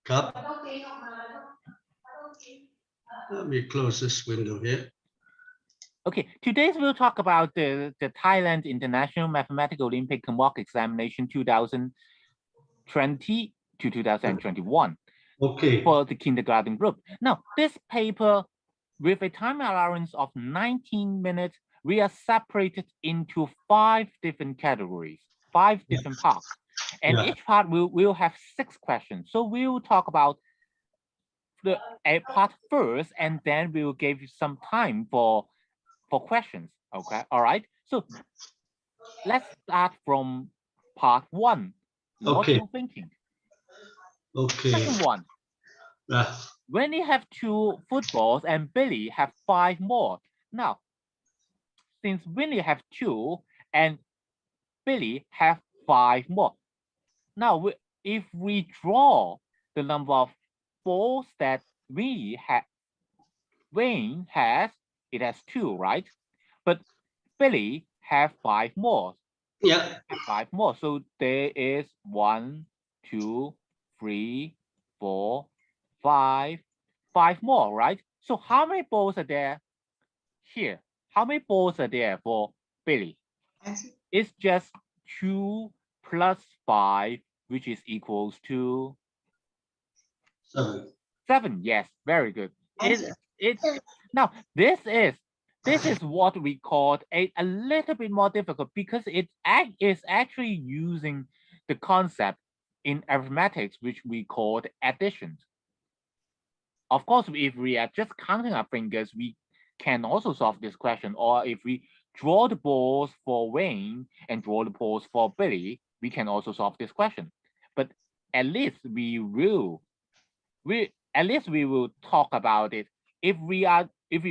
ครับ Let me close this window here. Okay, today we'll talk about the Thailand International Mathematical Olympic mock examination 2020 to 2021 Okay. for the kindergarten group. Now, this paper with a time allowance of 19 minutes, we are separated into 5 different categories, 5 different parts. And each part will have 6 questions. So we will talk about a part first, and then we will give you some time for questions. Okay, all right. So let's start from part 1, logical thinking. Okay. Question 1. When you have 2 footballs and Billy have 5 more. Now, since Winnie have 2 and Billy have 5 more. Now, if we draw the number of balls that Wayne has, it has 2, right? But Billy have 5 more. Yeah. Have 5 more. So there is 1, 2, 3, 4, 5, 5 more, right? So how many balls are there here? How many balls are there for Billy? It's just 2 plus 5, which is equals to 7. 7. Yes, very good. Now this is what we call a little bit more difficult because it is actually using the concept in arithmetics, which we call addition. Of course, if we are just counting our fingers, we can also solve this question. Or if we draw the balls for Wayne and draw the balls for Billy, we can also solve this question. But at least we will talk about it. If we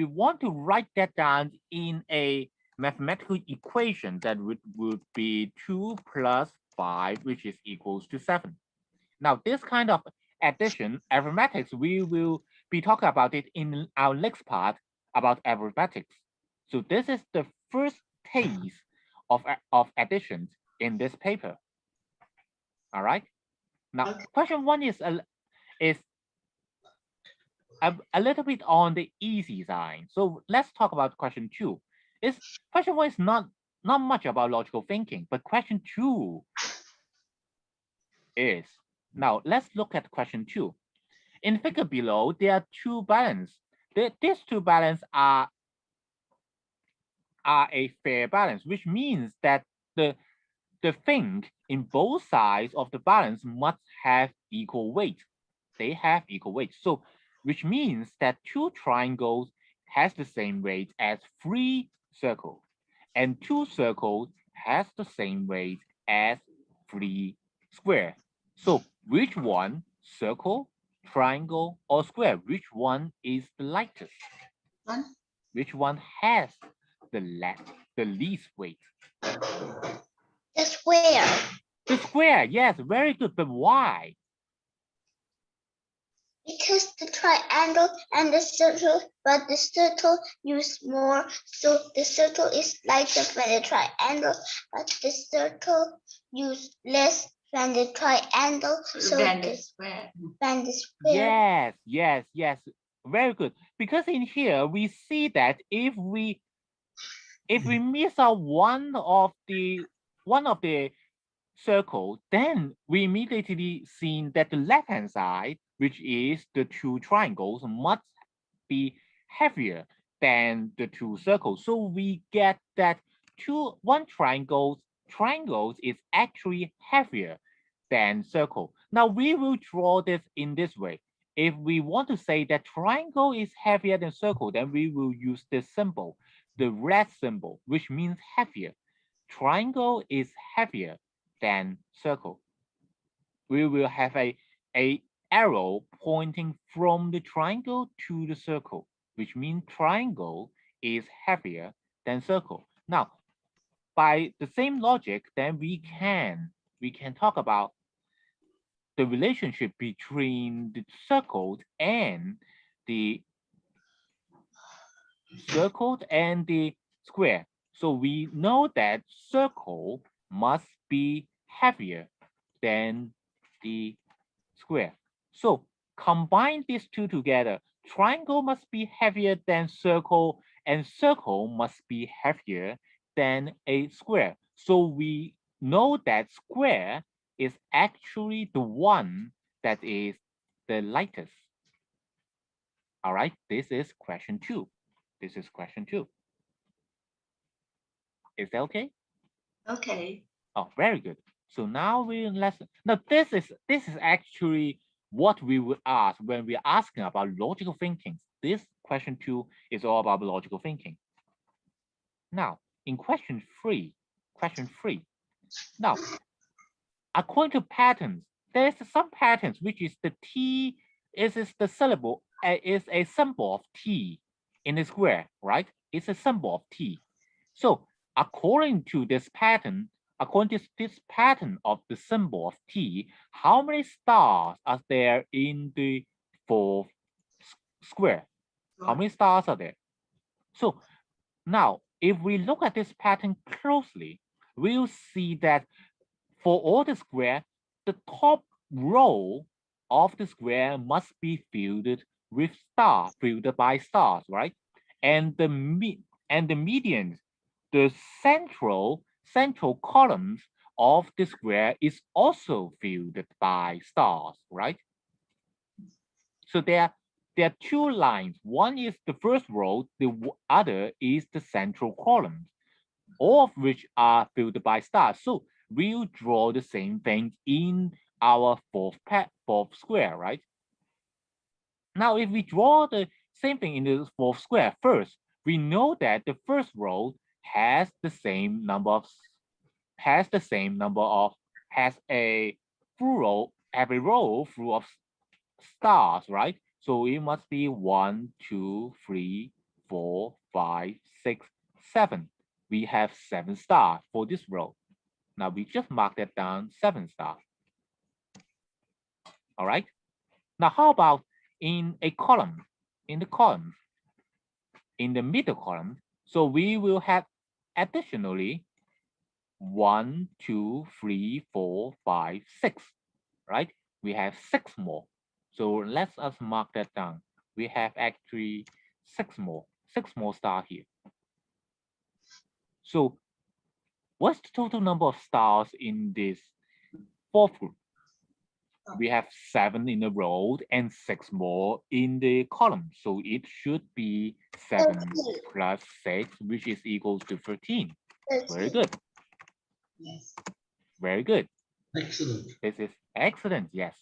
want to write that down in a mathematical equation, that would be 2 plus 5, which is equals to 7. Now, this kind of addition, arithmetics, we will be talking about it in our next part about arithmetics. So this is the first taste of additions in this paper. All right. Now, question 1 is a little bit on the easy side. So let's talk about question 2. Question 1 is not much about logical thinking, but question 2 is. Now let's look at question 2. In the figure below, there are 2 balances. These 2 balances are a fair balance, which means that the thing in both sides of the balance must have equal weight. They have equal weight. So which means that 2 triangles has the same weight as 3 circles, and 2 circles has the same weight as 3 square. So which one, circle, triangle, or square, which one is the lightest? Which one has the least weight? The square. The square, yes, very good. But why? Because the triangle and the circle, but the circle use more, so the circle is lighter than the triangle, but the circle use less than the triangle, so than the square. Yes, very good. Because in here we see that if we miss out one of the circle, then we immediately see that the left hand side, which is the 2 triangles, must be heavier than the 2 circles. So we get that one triangles is actually heavier than circle. Now we will draw this in this way. If we want to say that triangle is heavier than circle, then we will use this symbol, the red symbol, which means heavier. Triangle is heavier than circle. We will have a arrow pointing from the triangle to the circle, which means triangle is heavier than circle. Now, by the same logic, then we can talk about the relationship between the circle and the square. So we know that circle must be heavier than the square. So combine these two together. Triangle must be heavier than circle, and circle must be heavier than a square. So we know that square is actually the one that is the lightest. All right, this is question 2. This is question 2. Is that okay? Okay. Oh, very good. So now this is actually what we would ask when we're asking about logical thinking. This question 2 is all about logical thinking. Now, in question 3, now, according to patterns, there's some patterns which is the T is the syllable is a symbol of T in the square, right? It's a symbol of T. So according to this pattern, according to this pattern of the symbol of T, how many stars are there in the fourth square? How many stars are there? So now, if we look at this pattern closely, we'll see that for all the square, the top row of the square must be filled with stars, filled by stars, right? And the median, the central columns of the square is also filled by stars, right? So there are two lines. One is the first row, the other is the central column, all of which are filled by stars. So we'll draw the same thing in our fourth square, right? Now, if we draw the same thing in the fourth square first, we know that the first row has a every row full of stars, right? So it must be 1, 2, 3, 4, 5, 6, 7. We have 7 stars for this row. Now we just mark that down 7 stars. All right. Now how about in a column? In the middle column, so we will have additionally 1, 2, 3, 4, 5, 6. Right? We have 6 more. So let's us mark that down. We have actually 6 more stars here. So what's the total number of stars in this fourth group? We have 7 in a row and 6 more in the column. So it should be 7 plus 6, which is equal to 13. Very good. Yes. Very good. Excellent. This is excellent, yes.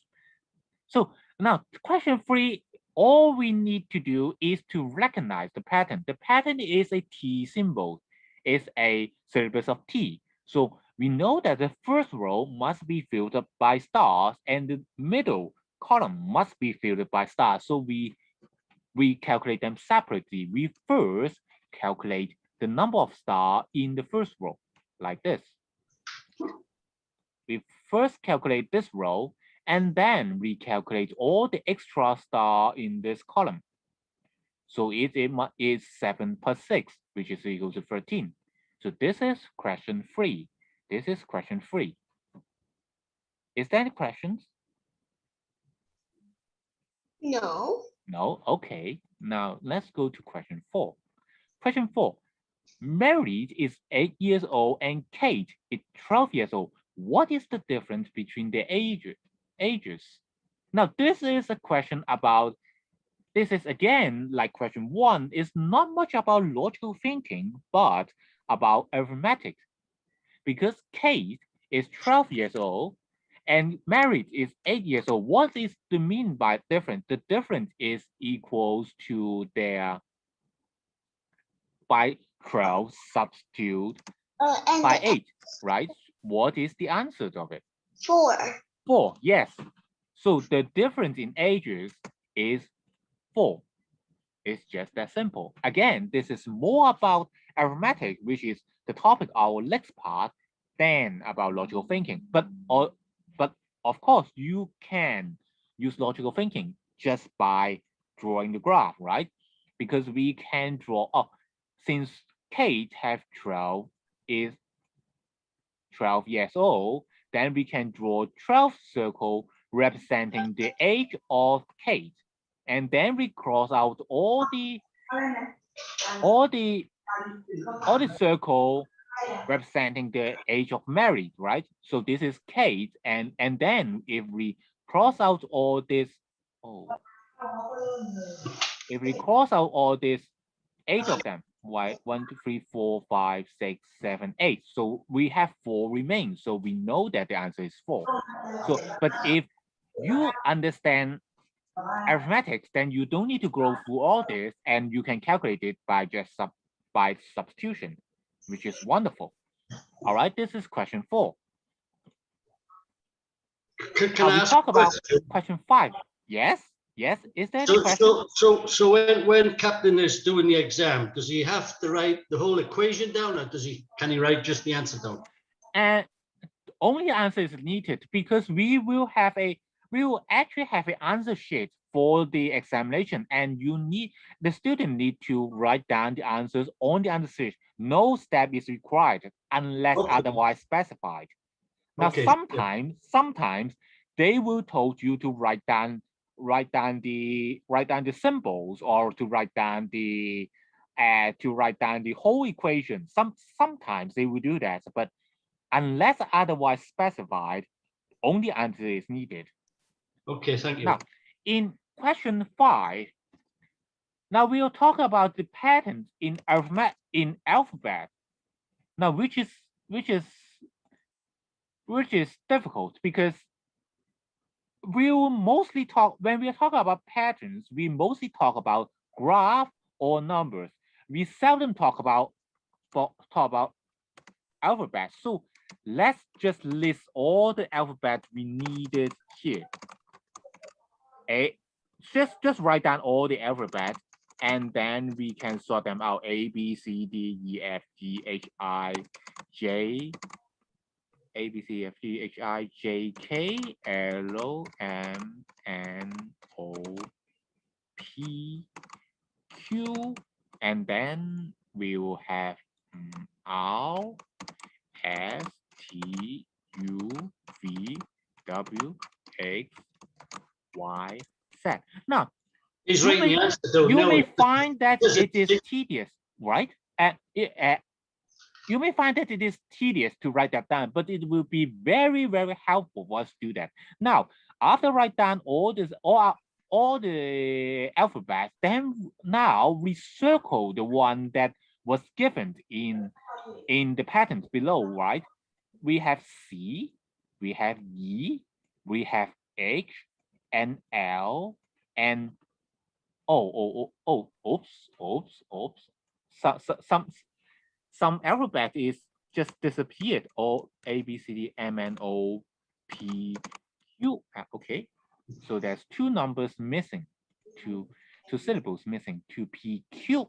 So now question 3, all we need to do is to recognize the pattern. The pattern is a T symbol. It's a syllabus of T. So we know that the first row must be filled up by stars and the middle column must be filled by stars. So we calculate them separately. We first calculate the number of stars in the first row, like this. We first calculate this row, and then we calculate all the extra star in this column. So it is 7 plus 6, which is equal to 13. So this is question 3. This is question 3. Is there any questions? No. No? Okay. Now let's go to question 4. Question 4. Mary is 8 years old and Kate is 12 years old. What is the difference between their ages? Now, this is a question about, this is again, like question 1, is not much about logical thinking, but about arithmetic. Because Kate is 12 years old and Mary is 8 years old. What is the mean by difference? The difference is equals to their, by 12 substitute And by 8, right? What is the answer of it? 4. 4, yes. So the difference in ages is 4. It's just that simple. Again, this is more about arithmetic, which is the topic our next part, than about logical thinking. But of course, you can use logical thinking just by drawing the graph, right? Because we can draw, since Kate is 12 years old, then we can draw 12 circle representing the age of Kate. And then we cross out all the circle representing the age of Mary, right? So this is Kate, and then if we cross out all this, if we cross out all this, 8 of them, why 1, 2, 3, 4, 5, 6, 7, 8. So we have 4 remain. So we know that the answer is 4. So, but if you understand arithmetic, then you don't need to go through all this, and you can calculate it by just by substitution, which is wonderful. All right, this is question 4. Can we I ask talk a about question? question 5. Yes, is there any question? So when Captain is doing the exam, does he have to write the whole equation down, or can he write just the answer down? And only answer is needed, because we will actually have an answer sheet for the examination, and the student need to write down the answers on the answer sheet. No step is required unless otherwise specified. Now, sometimes they will told you to write down the symbols, or to write down the whole equation. Sometimes they will do that, but unless otherwise specified, only answer is needed. Okay, thank you. Now, in question 5, now we'll talk about the patterns in alphabet. Now, which is difficult, because we'll mostly talk, when we talk about patterns, we mostly talk about graph or numbers. We seldom talk about alphabet. So let's just list all the alphabet we needed here. Just write down all the alphabet, and then we can sort them out. A, B, C, D, E, F, G, H, I, J. A, B, C, F, G, H, I, J, K, L, M, N, O, P, Q, and then we will have R, S, T, U, V, W, X, Y, Z. Now, he's writing the answer down. You may find that it is tedious, right? You may find that it is tedious to write that down, but it will be very, very helpful for us to do that. Now, after write down all the alphabet, then now we circle the one that was given in the patterns below, right? We have C, we have E, we have H, and L, and oops. Some alphabet is just disappeared. All A, B, C, D, M, N, O, P, Q. Okay, so there's 2 numbers missing, two syllables missing, 2 P, Q.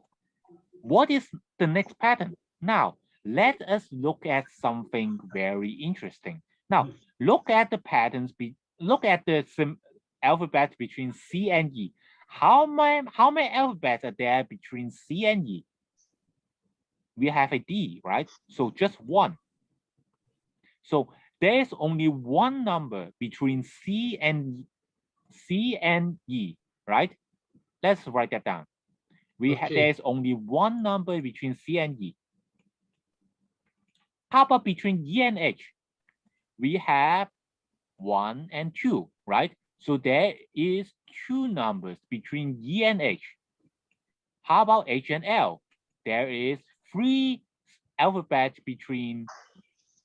What is the next pattern? Now, let us look at something very interesting. Now, look at the patterns. Look at the alphabet between C and E. How many alphabets are there between C and E? We have a D, right? So just 1. So there's only 1 number between C and E, right? Let's write that down. There's only 1 number between C and E. How about between E and H? We have 1 and 2, right? So there is 2 numbers between E and H. How about H and L? There is 3 alphabets between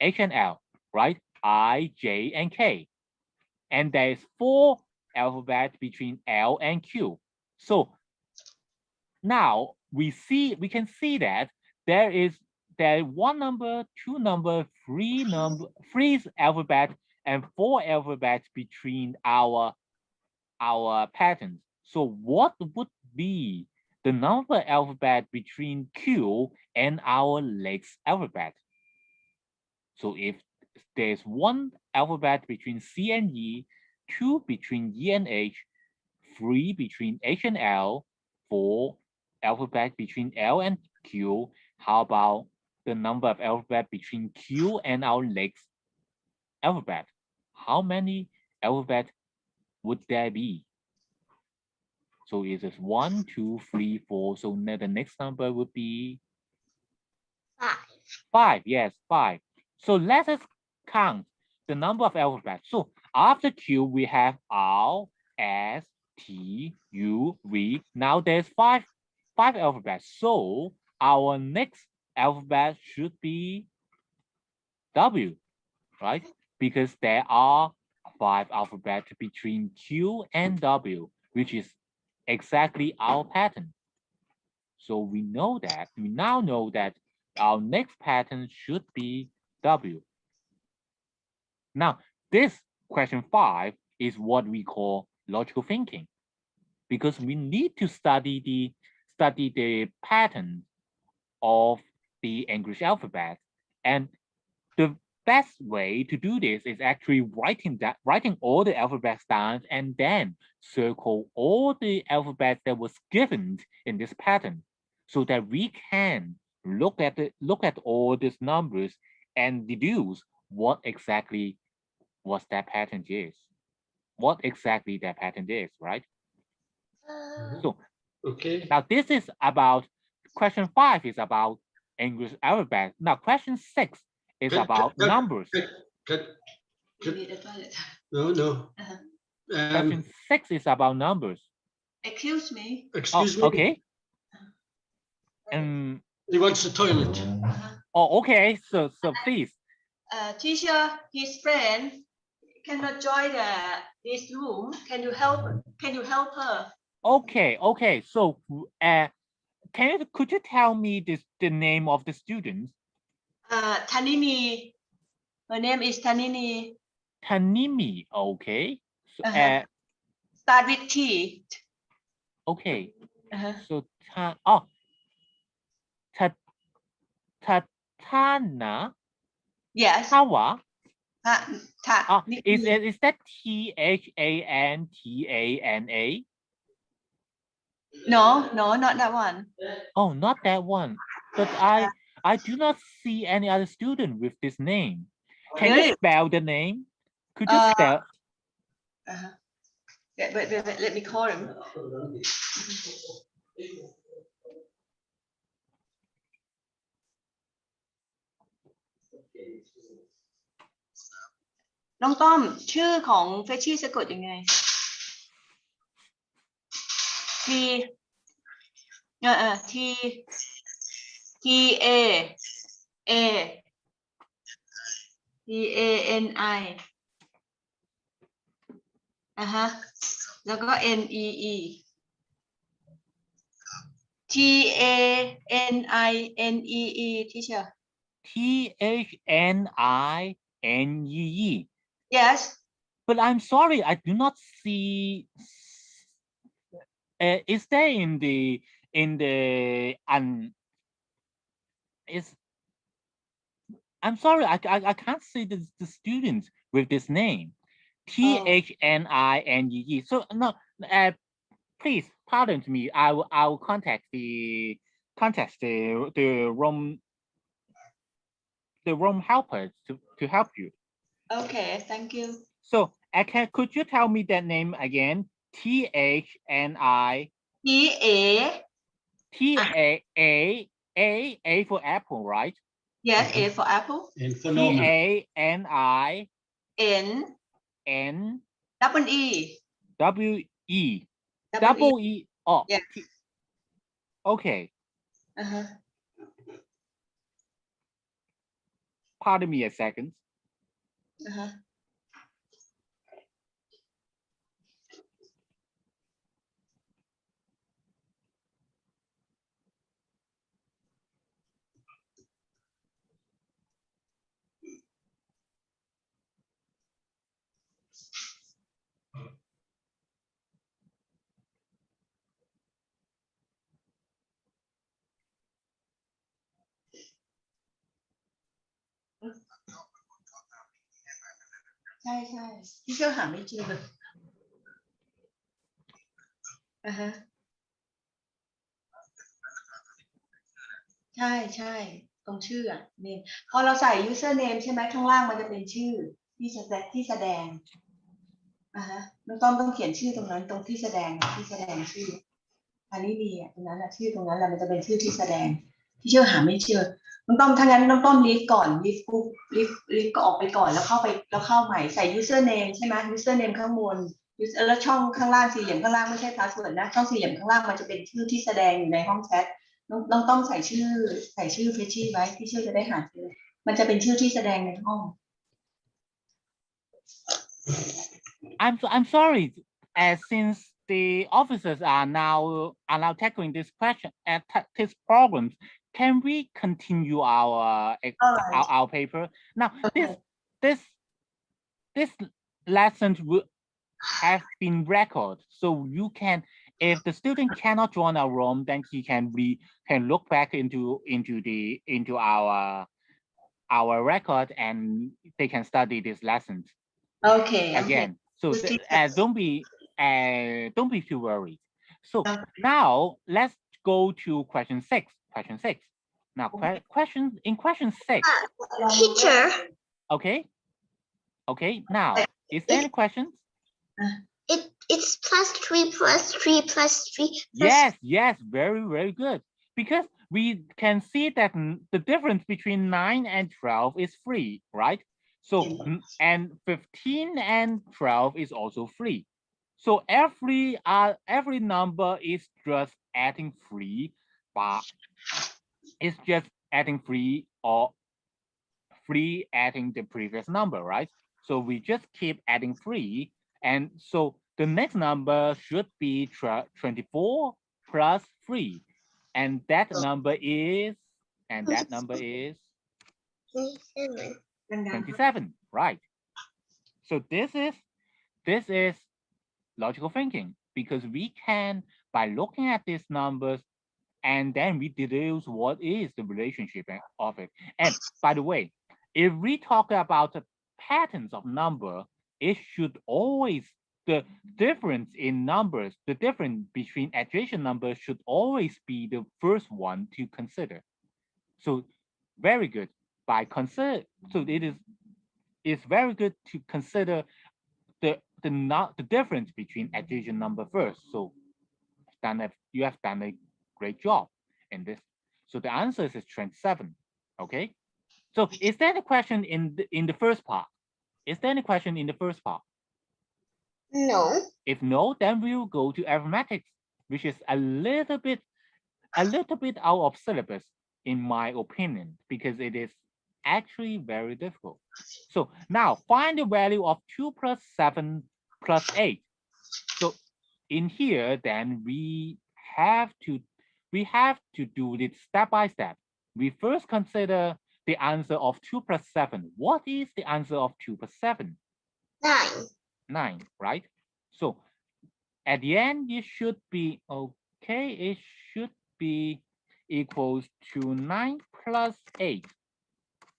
H and L, right? I, J, and K. And there is 4 alphabets between L and Q. So now we can see that there is 1 number, 2 number, 3 alphabet, and 4 alphabets between our patterns. So what would be the number alphabet between Q and our next alphabet? So if there's 1 alphabet between C and E, 2 between E and H, 3 between H and L, 4 alphabet between L and Q, how about the number of alphabet between Q and our next alphabet? How many alphabet would there be? So it is 1, 2, 3, 4. So the next number would be 5. 5. Yes, 5. So let us count the number of alphabets. So after Q, we have R, S, T, U, V. Now there's five alphabets. So our next alphabet should be W, right? Because there are 5 alphabets between Q and W, which is exactly our pattern. So we now know that our next pattern should be W. Now, this question 5 is what we call logical thinking, because we need to study the pattern of the English alphabet. And the best way to do this is actually writing all the alphabets down and then circle all the alphabets that was given in this pattern, so that we can look at all these numbers and deduce what exactly that pattern is. What exactly that pattern is, right? So Okay. now this is about question 5 is about English alphabet. Now question 6 is about numbers. You need a toilet. No. Question 6 is about numbers. Excuse me. Excuse me. Okay. He wants the toilet. Oh, okay. So please. Teacher, his friend cannot join this room. Can you help her? Okay. So could you tell me the name of the students? Tanini. Her name is Tanini. Tanimi. Okay. So, Start with T. okay. So Tatana. Yes. Tawa. Is Is that THANTANA? No, not that one. Oh, not that one. But I do not see any other student with this name. Can you spell the name? Could you spell? Wait, let me call him. น้องต้อมชื่อของเฟชชี่สะกดยังไง T A N I แล้วก็ N E E T A N I N E E teacher THNINEE. Yes. But I'm sorry, I do not see. Is there in the I'm sorry, I can't see the students with this name. THNINEE. So no, please pardon me. I will contact the room helper to help you. Okay, thank you. So could you tell me that name again? THNI. A for apple, right? Yes, A for apple. TANI. N. Double E. WE. Double E. Oh. Yeah. Okay. Pardon me a second.ใช่ที่เชื่อหาไม่เจอใช่ตรงชื่อเนี่ยพอเราใส่ user name ใช่ไหมข้างล่างมันจะเป็นชื่อที่แสดง น้องต้อมต้องเขียนชื่อตรงนั้นตรงที่แสดงชื่ออันนี้มีตรงนั้นชื่อตรงนั้นแหละมันจะเป็นชื่อที่แสดงที่เชื่อหาไม่เชื่อน้องต้อมถ้างั้นน้องต้อมลิสต์ก่อนลิสต์ปุ๊บลิสต์ก็ออกไปก่อนแล้วเข้าใหม่ใส่ username ใช่ไหม username ข้างบนแล้วช่องข้างล่างสี่เหลี่ยมข้างล่างไม่ใช่ password นะช่องสี่เหลี่ยมข้างล่างมันจะเป็นชื่อที่แสดงอยู่ในห้องแชทน้องต้องใส่ชื่อเฟชชี่ไว้ที่ชื่อจะได้หาเจอมันจะเป็นชื่อที่แสดงในห้อง I'm sorry, as since the officers are now tackling this question and this problems, can we continue our our paper now? This lesson will have been recorded, so you can, if the student cannot join our room, then he can look back into our record and they can study these lessons. Okay. Again. So don't be too worried. So now let's go to question 6. Now question 6. Teacher. Okay. Now is there any questions? It's +3 +3 +3. Yes, very good. Because we can see that the difference between 9 and 12 is 3, right? So, and 15 and 12 is also 3. So every number is just adding 3, but it's just adding 3 or 3 adding the previous number, right? So we just keep adding 3, and so the next number should be 24 plus 3, and that number is 27, right? So this is logical thinking, because we can, by looking at these numbers, and then we deduce what is the relationship of it. And by the way, if we talk about the patterns of number, it should always, the difference in numbers, the difference between adjacent numbers should always be the first one to consider. So very good. So it's very good to consider the difference between adjacent number first. So you have done a great job in this. So the answer is 27. Okay. So is there any question in the first part? Is there any question in the first part? No. If no, then we will go to arithmetics, which is a little bit out of syllabus, in my opinion, because it is actually very difficult. So now find the value of 2 plus 7 plus 8. So in here, then we have to do it step by step. We first consider the answer of 2 plus 7. What is the answer of 2 plus 7? 9. 9, right? So at the end, it should be okay. It should be equals to 9 plus 8.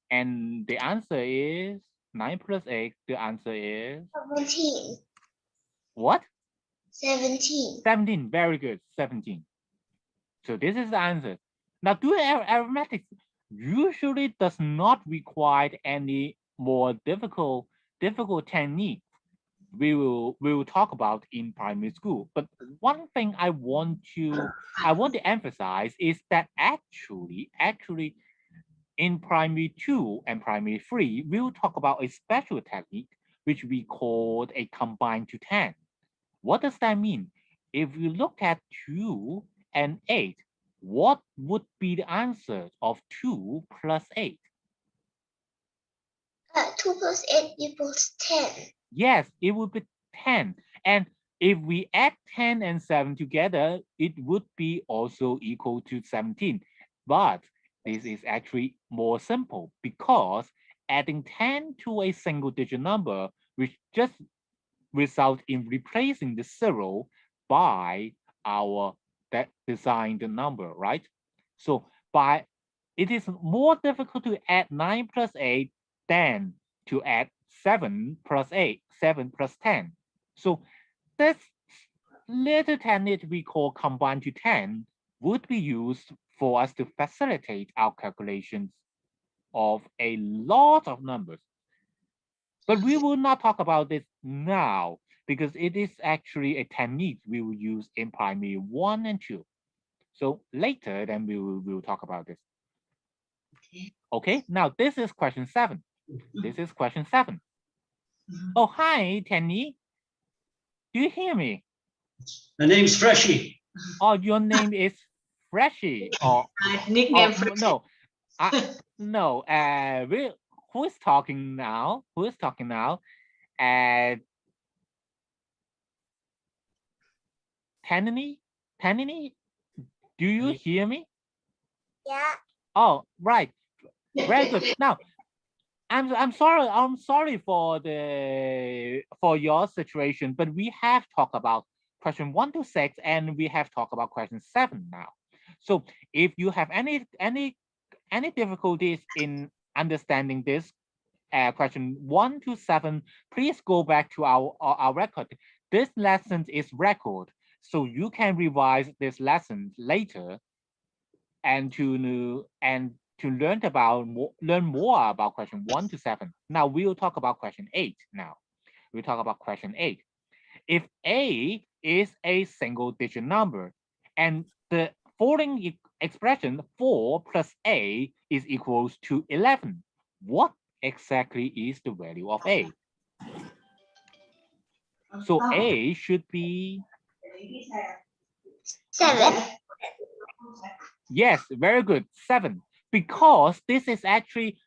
And the answer is 9 plus 8. The answer is 17. What? 17. 17. Very good. 17. So this is the answer. Now, doing arithmetic usually does not require any more difficult technique. We will talk about in primary school. But one thing I want to emphasize is that actually in primary 2 and primary 3, we'll talk about a special technique which we called a combine to 10. What does that mean? If you look at 2 and 8, what would be the answer of 2 plus 8? 2 plus 8 equals 10. Yes, it would be 10. And if we add 10 and 7 together, it would be also equal to 17. But this is actually more simple, because adding 10 to a single digit number, which just result in replacing the 0 by our designed number, right? So it is more difficult to add 9 plus 8 than to add 7 plus 10. So this little technique we call combine to 10 would be used for us to facilitate our calculations of a lot of numbers. But we will not talk about this now. because it is actually a technique we will use in primary 1 and 2. So later, then we will talk about this. Okay, now this is question 7. This is question 7. Oh, hi, Tenny. Do you hear me? My name's Freshie. Oh, your name is Freshie. Or Nickname no, no. Who is talking now? Who is talking now? Tanini, do you hear me? Yeah. Oh, right. Very good. Now, I'm sorry for your situation, but we have talked about question 1 to 6, and we have talked about question 7 now. So if you have any difficulties in understanding this question 1 to 7, please go back to our record. This lesson is record, so you can revise this lesson later and to learn more about question 1 to 7. Now we'll talk about question 8 now. We'll talk about question 8. If A is a single digit number and the following expression 4 plus A is equals to 11, what exactly is the value of A? So A should be 7. Yes, very good. 7. Because this is actually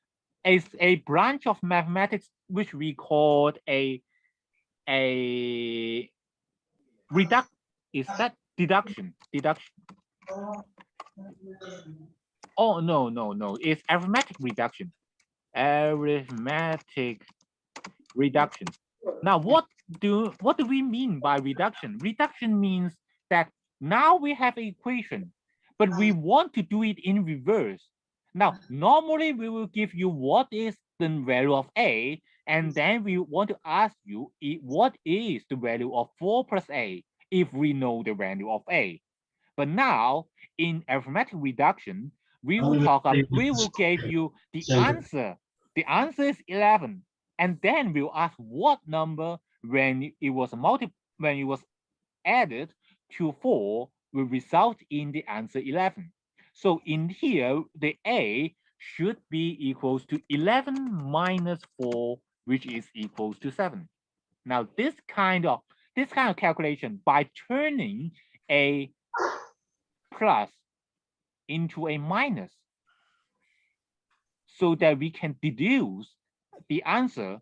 a branch of mathematics which we called a deduction. Oh, no. It's arithmetic reduction. Arithmetic reduction. Now, what do we mean by reduction? Reduction means that now we have an equation, but we want to do it in reverse. Now, normally we will give you what is the value of A, and then we want to ask you what is the value of 4 plus A if we know the value of A. But now in arithmetic reduction, we will give you the answer. The answer is 11, and then we'll ask what number when it was added to 4 will result in the answer 11. So in here, the A should be equals to 11 minus 4, which is equals to 7. Now this kind of calculation, by turning a plus into a minus, so that we can deduce the answer,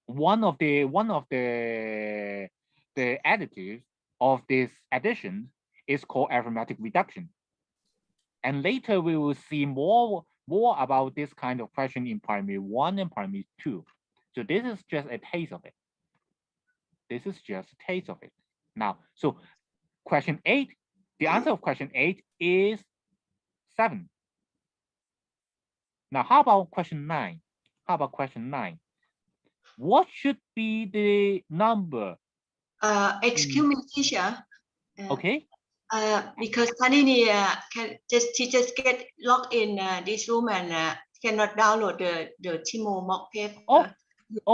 one of the additives of this addition is called arithmetic reduction. And later we will see more about this kind of question in primary 1 and primary 2. So this is just a taste of it. This is just a taste of it. Now, so question 8, the answer of question 8 is 7. Now, how about question 9? What should be the number? Excuse me, teacher. Okay. Because Tanini she just get logged in this room and cannot download the TIMO mock paper. Oh,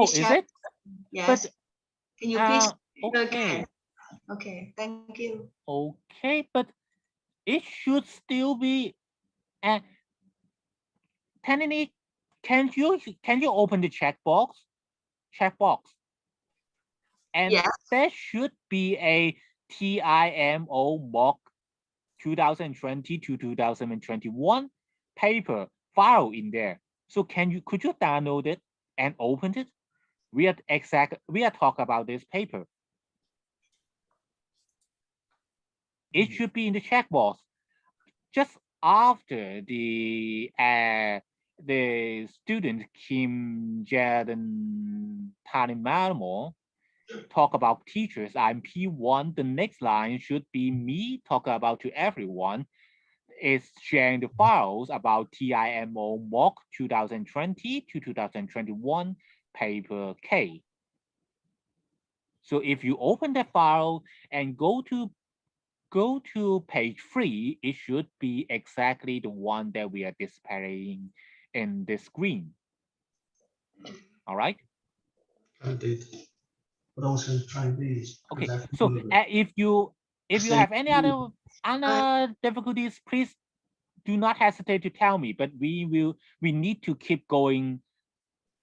is it? Yes. But, can you please? Okay. Okay. Thank you. Okay, but it should still be. Tanini, can you open the checkbox? And yes. there should be a TIMO mock 2020 to 2021 paper file in there. So could you download it and open it? We are talking about this paper. It should be in the checkbox. Just after the student Kim Jaden Tanimalmo talk about teachers, I'm P1. The next line should be me talk about to everyone is sharing the files about TIMO mock 2020 to 2021 paper K. So if you open the file and go to page 3, it should be exactly the one that we are displaying in the screen. All right. Indeed. but also try these. Okay, because that's so good. if you Same have any thing. other difficulties, please do not hesitate to tell me. But we need to keep going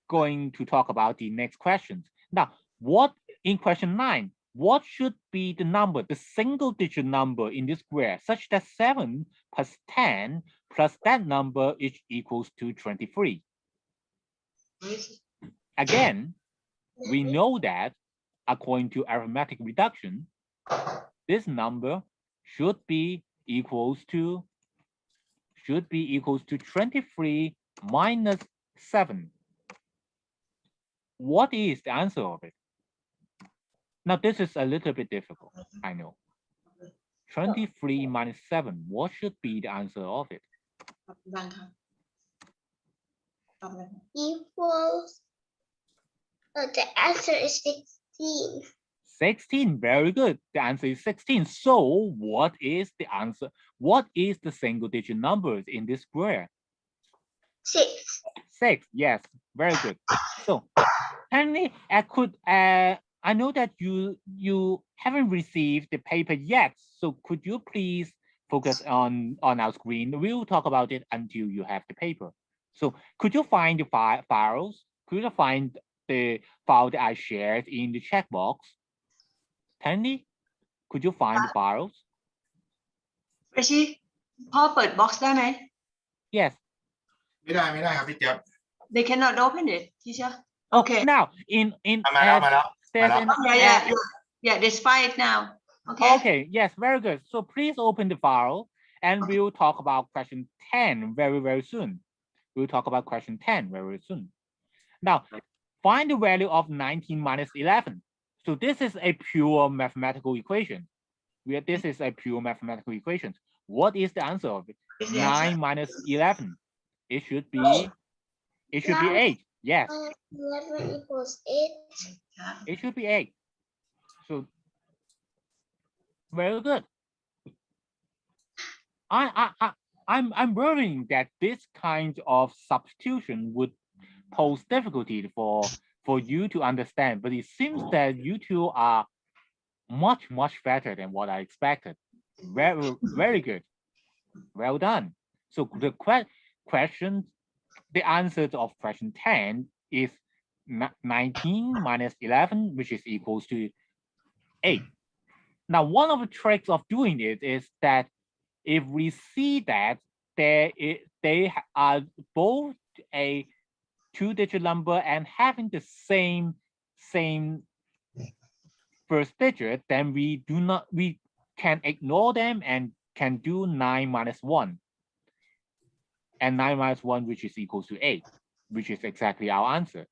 to talk about the next questions. Now, what in question 9? What should be the number, the single digit number in this square, such that 7 plus 10 plus that number is equals to 23? Again, we know that according to arithmetic reduction, this number should be equals to 23 minus 7. What is the answer of it? Now, this is a little bit difficult, I know. 23 minus 7, what should be the answer of it? Equals. The answer is 16. 16, very good. The answer is 16. So what is the answer? What is the single digit numbers in this square? 6. 6, yes, very good. So, Henry, I know that you haven't received the paper yet. So could you please focus on our screen? We'll talk about it until you have the paper. So could you find the files? Could you find the file that I shared in the chat box? Henry, could you find the files? เฟรชี่พ่อเปิดบ็อกซ์ได้ไหม Yes. ไม่ได้ครับพี่เจี๊ยบ They cannot open it, teacher. Okay. Now in มาแล้ว there's an Yeah, there's 5 now. Okay. Okay, yes, very good. So please open the file and we'll talk about question 10 very, very soon. We'll talk about question 10 very, very soon. Now, find the value of 19 minus 11. So this is a pure mathematical equation. This is a pure mathematical equation. What is the answer of it? 9 minus 11. It should be 8. Yes. 11 equals 8. It should be 8. So very good. I'm worrying that this kind of substitution would pose difficulty for you to understand, but it seems that you two are much better than what I expected. Very good. Well done. So the question, the answer of question 10 is 19 minus 11, which is equals to 8. Now, one of the tricks of doing it is that if we see that they are both a 2-digit number and having the same first digit, then we can ignore them and can do 9 minus 1. And 9 minus 1, which is equals to 8, which is exactly our answer.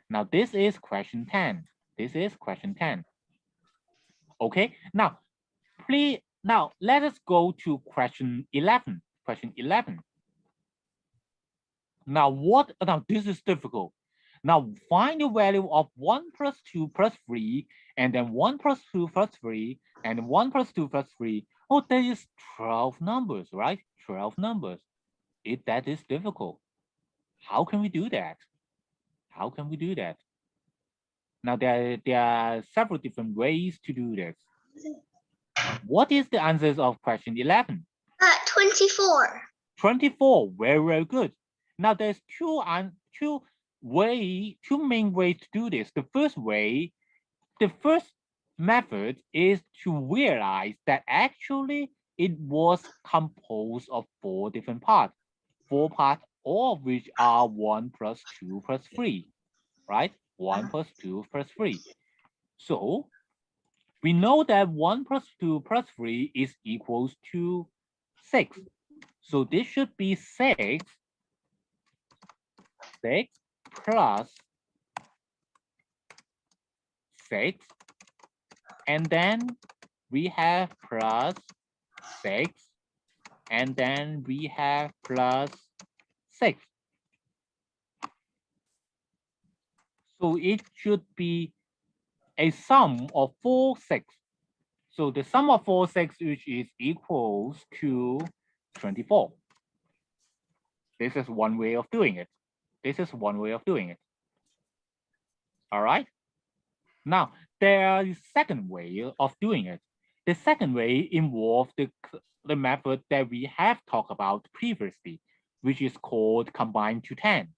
Now, this is question 10. This is question 10. Okay, now, please, now let us go to question 11. Question 11. Now, this is difficult. Now, find the value of 1 plus 2 plus 3, and then 1 plus 2 plus 3, and 1 plus 2 plus 3. Oh, there is 12 numbers, right? 12 numbers. That is difficult. How can we do that? How can we do that? Now, there are several different ways to do this. What is the answers of question 11? 24. 24, very good. Now, there's two main ways to do this. The first method is to realize that actually it was composed of 4 different parts. 4 parts, all of which are 1 plus 2 plus 3, right? 1 plus 2 plus 3. So we know that 1 plus 2 plus 3 is equals to 6. So this should be 6 plus 6, and then we have plus 6, and then we have plus 6. So it should be a sum of 4 6. So the sum of 4 6, which is equals to 24. This is one way of doing it. This is one way of doing it. All right. Now, there is second way of doing it. The second way involves the method that we have talked about previously, which is called combine to 10.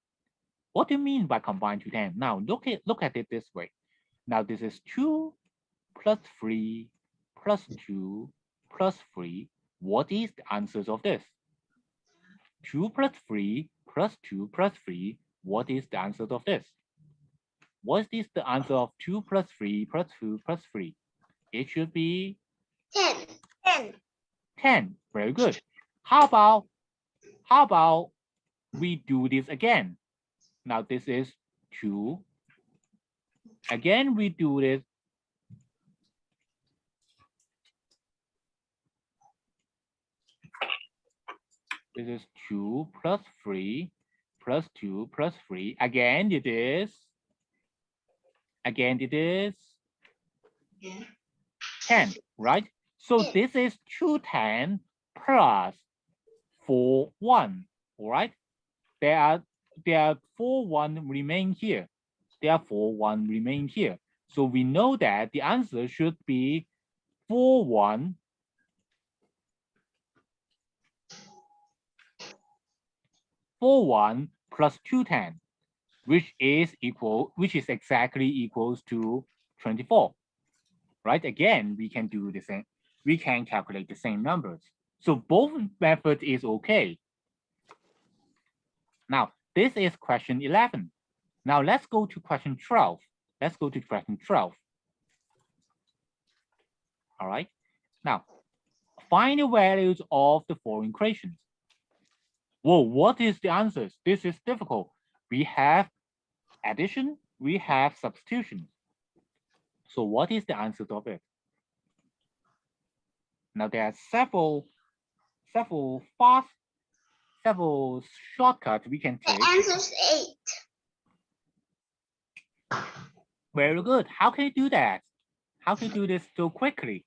What do you mean by combine to 10? Now look at it this way. Now this is 2 plus 3 plus 2 plus 3. What is the answers of this? 2 plus 3 plus 2 plus 3. What is the answer of this? What is the answer of 2 plus 3 plus 2 plus 3? It should be 10. 10. Very good. How about we do this again? Now this is 2. Again, we do this. This is 2 plus 3 plus 2 plus 3. Again, it is 10, right? So this is 210 plus 4 1. All right. There are 4 1 remain here. Therefore, 1 remain here. So we know that the answer should be 4 1 plus 210, which is exactly equals to 24. Right? Again, we can do the same. We can calculate the same numbers. So both methods is okay. Now, this is question 11. Now let's go to question 12. Let's go to question 12. All right. Now, find the values of the following equations. Whoa, what is the answers? This is difficult. We have addition, we have substitution. So what is the answer of it? Now there are several shortcuts we can take. The answer is 8. Very good. How can you do that? How can you do this so quickly?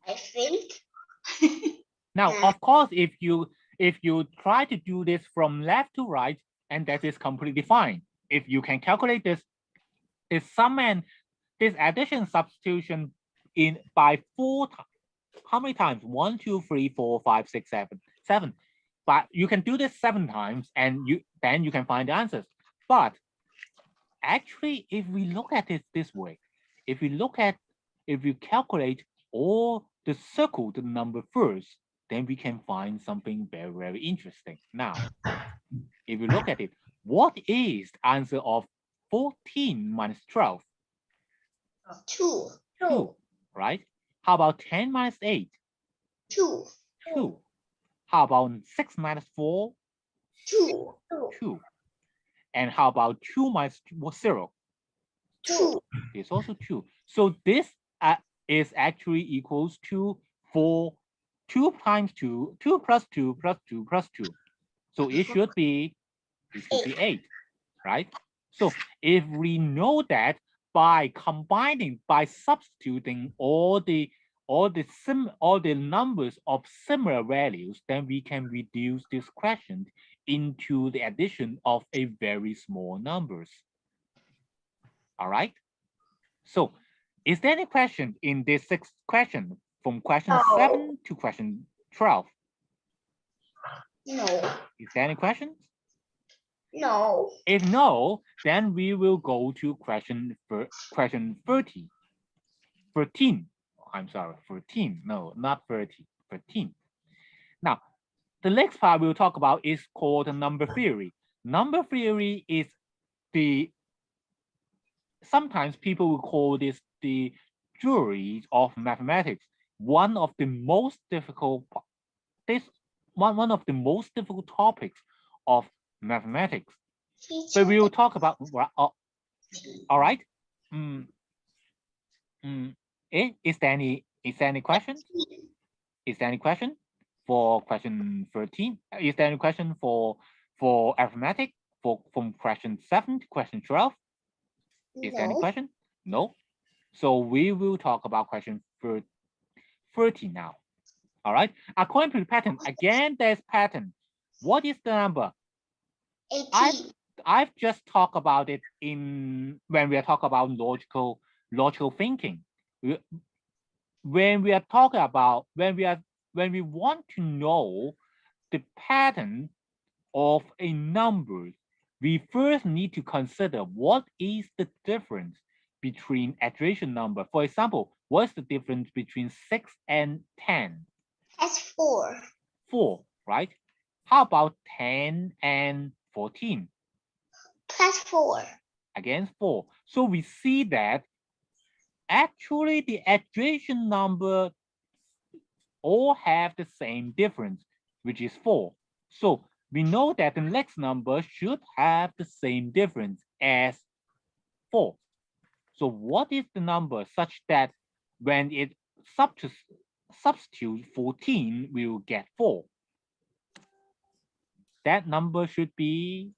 I think. Now, of course, if you try to do this from left to right, and that is completely fine. If you can calculate this sum and this addition substitution by 4 times. How many times? 1, 2, 3, 4, 5, 6, 7. But you can do this 7 times, and then you can find the answers. But actually, if we look at it this way, if you calculate all the circle the number first, then we can find something very, very interesting. Now, if you look at it, what is the answer of 14 minus 12? 2. 2, right? How about 10 minus 8? 2. 2. How about 6 minus 4? 2. 2. And how about 2 minus 0? 2. It's also 2. So this is actually equals to 2 times 2, 2 plus 2 plus 2 plus 2. So it should be 8, right? So if we know that by substituting all the numbers of similar values, then we can reduce this question into the addition of a very small numbers. All right. So is there any question in this 6th question from question 7 to question 12? No. Is there any questions? No. If no, then we will go to question 13. I'm sorry, 13. No, not 30. 13. Now, the next part we'll talk about is called number theory. Number theory is sometimes people will call this the jury of mathematics. One of the most difficult topics of mathematics. But we will talk about all right. Is there any question? Is there any question for question 13? Is there any question for arithmetic from question 7 to question 12? Is there any question? No. So we will talk about question 13 now. All right. According to the pattern, again, there's pattern. What is the number? 18. I've just talked about it in when we are talking about logical thinking. When we are talking about when we want to know the pattern of a number, we first need to consider what is the difference between addition number. For example, what's the difference between 6 and 10? That's 4. 4, right? How about 10 and 14? Plus 4. Again, 4. So we see that actually the addition number all have the same difference, which is 4. So we know that the next number should have the same difference as 4. So what is the number such that when it substitute 14, we will get 4? That number should be,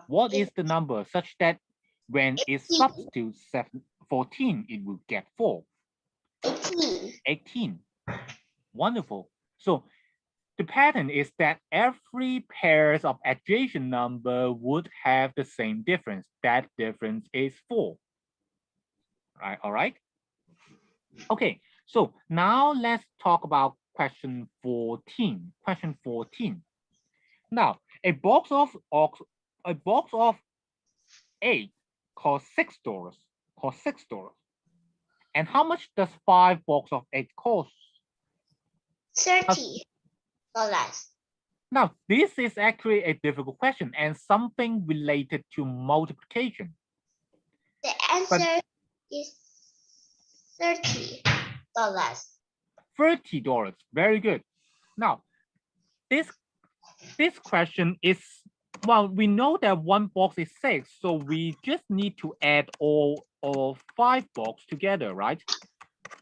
what is the number such that when it substitutes 14, it will get 4? 18. 18. Wonderful. So the pattern is that every pairs of adjacent number would have the same difference. That difference is 4. All right. Okay, so now let's talk about question 14. Question 14. Now, a box of 8 costs $6. And how much does 5 box of 8 cost? $30. Now, this is actually a difficult question and something related to multiplication. The answer is $30. $30. Very good. Now, this question is, well, we know that one box is 6, so we just need to add all 5 boxes together, right?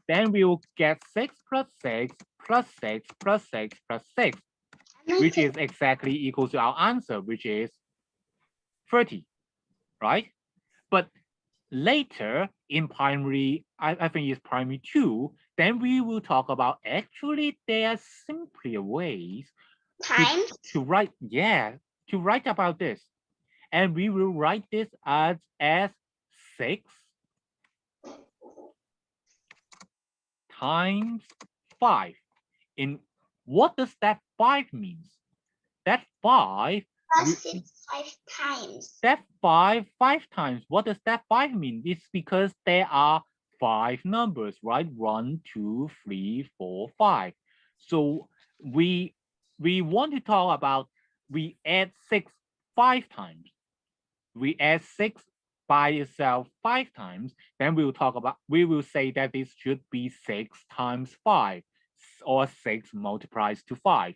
Then we will get 6 plus 6 plus 6 plus 6 plus 6, which is exactly equal to our answer, which is 30, right? But later in primary, I think it's primary 2, then we will talk about actually there are simpler ways to write, to write about this. And we will write this as 6 times 5. In what does that 5 means? That 5 plus 6 5 times. That 5 times. What does that 5 mean? It's because there are 5 numbers, right? 1, 2, 3, 4, 5. So we want to talk about we add 6 5 times. We add 6 by itself 5 times. Then we will say that this should be 6 times 5, or 6 multiplies to 5.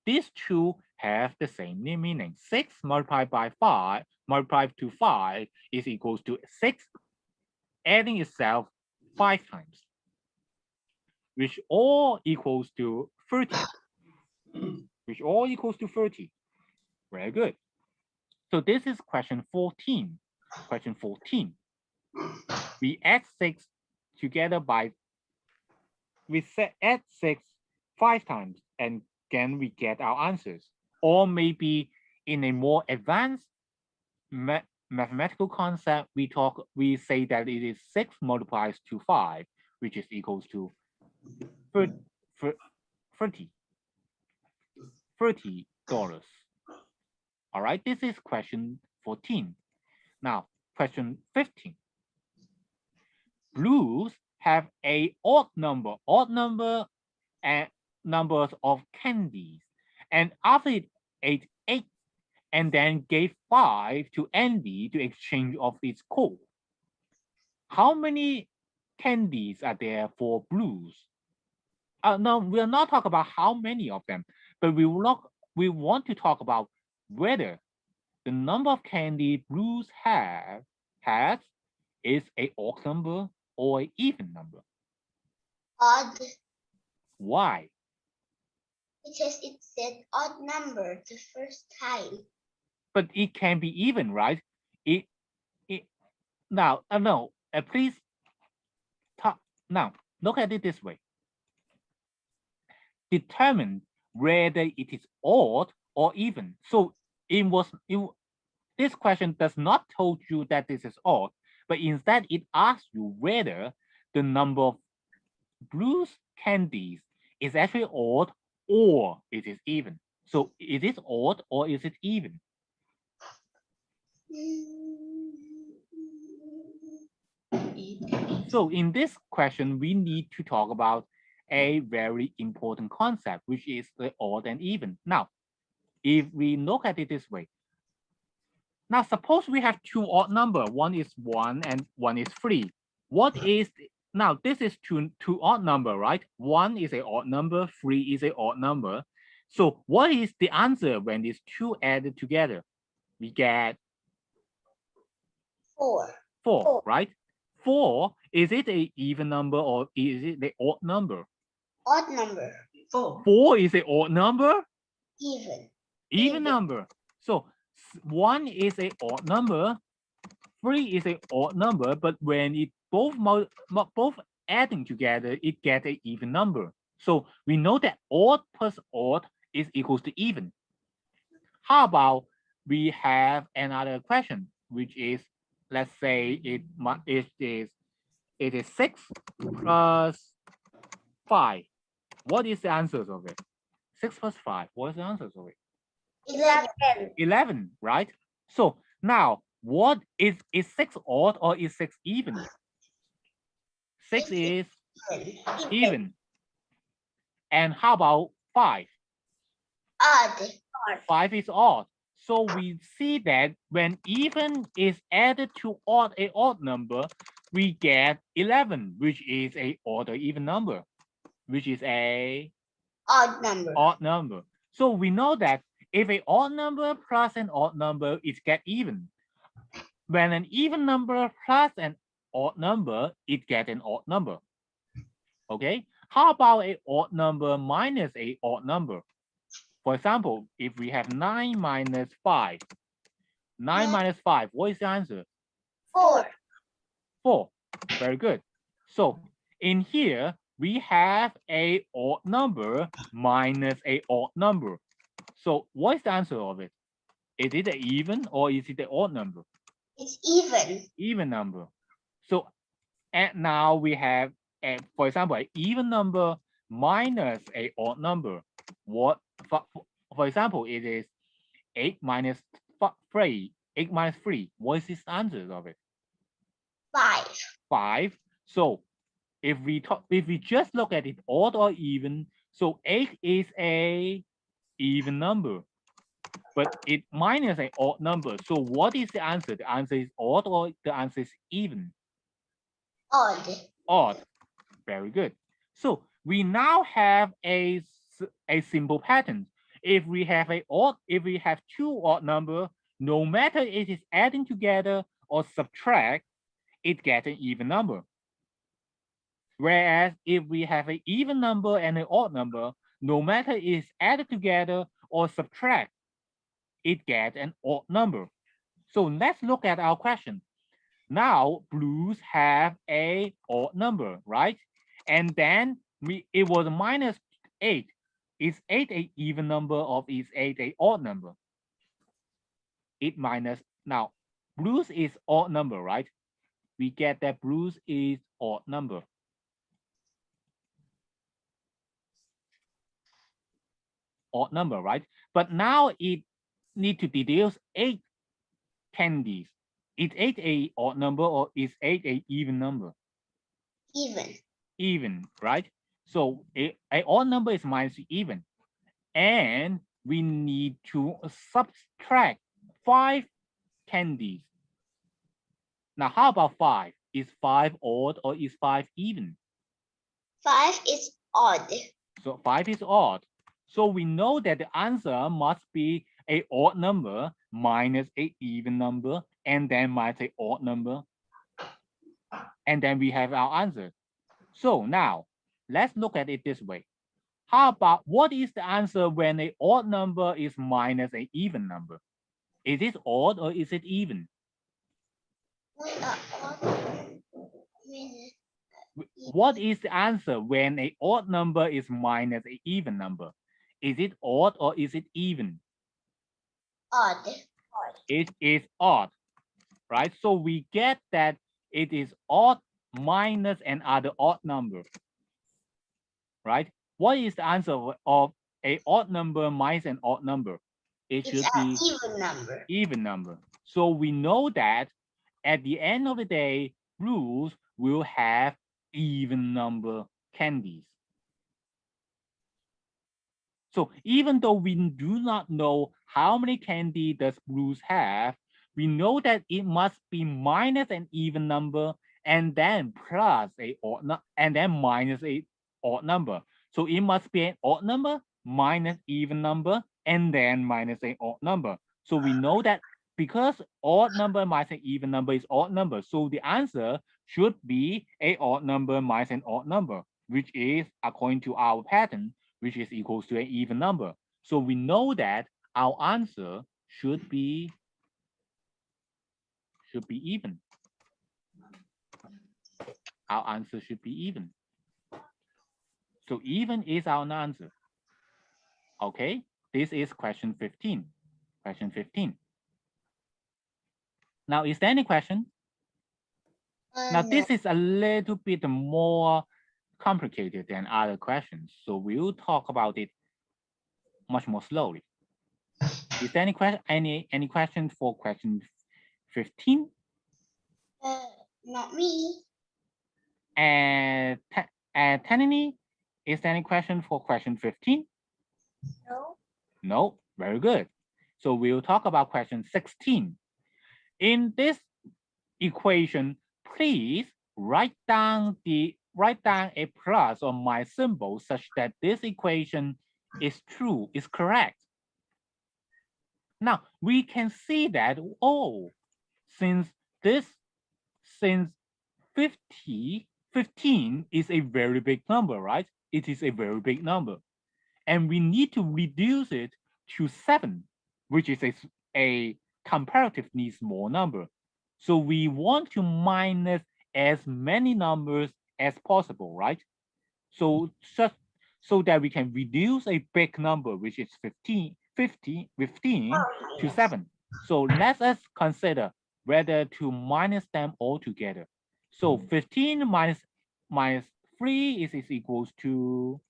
These two have the same meaning. 6 multiplied by 5 multiplied to 5 is equals to 6 adding itself 5 times, which all equals to 30. Which all equals to 30. Very good. So this is question 14. Question 14. We add 6 together by, add 6 5 times, and then we get our answers. Or maybe in a more advanced mathematical concept, we say that it is 6 multiplies to 5, which is equals to 30. $30. All right, this is question 14. Now, question 15. Blues have a odd number and numbers of candies, and after it ate 8 and then gave 5 to Andy to exchange of its code. How many candies are there for Blues? No, we are not talking about how many of them, but we want to talk about whether the number of candy Blues has is a odd number or an even number. Odd. Why? Because it said odd number the first time. But it can be even, right? Please talk now. Look at it this way. Determine whether it is odd or even. So this question does not told you that this is odd, but instead it asks you whether the number of blue candies is actually odd or it is even. So is it odd or is it even? So in this question, we need to talk about a very important concept, which is the odd and even. Now, if we look at it this way, now suppose we have two odd numbers, one is 1 and one is 3. What is, now this is two odd number, right? 1 is an odd number, 3 is an odd number. So what is the answer when these two added together? We get 4. 4, right? 4, is it an even number or is it the odd number? Odd number. 4 4 is an odd number? Even. Even number. So 1 is an odd number, 3 is an odd number, but when it both adding together, it gets an even number. So we know that odd plus odd is equals to even. How about we have another question, which is, let's say it is 6 plus 5. What is the answers of it? 6 plus 5. What is the answers of it? 11. 11, right? So now, what is 6 odd or is 6 even? 6 is even. And how about 5? Odd. 5 is odd. So we see that when even is added to a odd number, we get 11, which is a odd or even number, which is a Odd number. odd number. So we know that if an odd number plus an odd number, it get even. When an even number plus an odd number, it get an odd number. Okay. How about an odd number minus an odd number? For example, if we have 9 minus 5, 9 minus 5, what is the answer? 4. 4. Very good. So in here, we have a odd number minus a odd number. So what is the answer of it? Is it an even or is it an odd number? It's even. Even number. So and now we have, for example, an even number minus a odd number. What, for example, it is 8 minus 3. 8 minus 3. What is the answer of it? 5. 5. So if we just look at it odd or even, so 8 is a even number, but it minus an odd number. So what is the answer? The answer is odd or the answer is even? Odd. Odd. Very good. So we now have a simple pattern. If we have two odd number, no matter it is adding together or subtract, it gets an even number. Whereas if we have an even number and an odd number, no matter it is added together or subtract, it gets an odd number. So let's look at our question. Now blues have a odd number, right? And then it was minus 8. Is 8 an even number or is 8 an odd number? It minus, now blues is odd number, right? We get that blues is odd number. Odd number, right? But now it need to deduce 8 candies. Is 8 a odd number or is 8 a even number? Even. Even, right? So a odd number is minus even. And we need to subtract 5 candies. Now, how about 5? Is 5 odd or is 5 even? 5 is odd. So 5 is odd. So we know that the answer must be an odd number minus an even number and then minus an odd number. And then we have our answer. So now let's look at it this way. How about what is the answer when an odd number is minus an even number? Is it odd or is it even? What is the answer when an odd number is minus an even number? Is it odd or is it even? Odd. It is odd, right? So we get that it is odd minus another odd number, right? What is the answer of a odd number minus an odd number? It It's should an be even number. even number. So we know that at the end of the day, Bruce will have even number candies. So even though we do not know how many candy does Bruce have, we know that it must be minus an even number and then plus a odd and then minus a odd number. So it must be an odd number minus even number and then minus a odd number. So we know that because odd number minus an even number is odd number, so the answer should be a odd number minus an odd number, which is according to our pattern, which is equals to an even number. So we know that our answer should be even. Our answer should be even. So even is our answer. Okay, this is question 15. Question 15. Now, is there any question? Now, No. this is a little bit more complicated than other questions, so we'll talk about it much more slowly. Is there any question? Any questions for question 15? Not me. And Tanini, is there any question for question 15? No. No, very good. So we'll talk about question 16. In this equation, please write down a plus or minus symbol such that this equation is true, is correct. Now we can see that, oh, since 15 is a very big number, right? It is a very big number. And we need to reduce it to 7, which is a comparatively small number. So we want to minus as many numbers as possible, right? So that we can reduce a big number, which is 15 to 7. So let us consider whether to minus them all together. So 15 minus 3 is equals to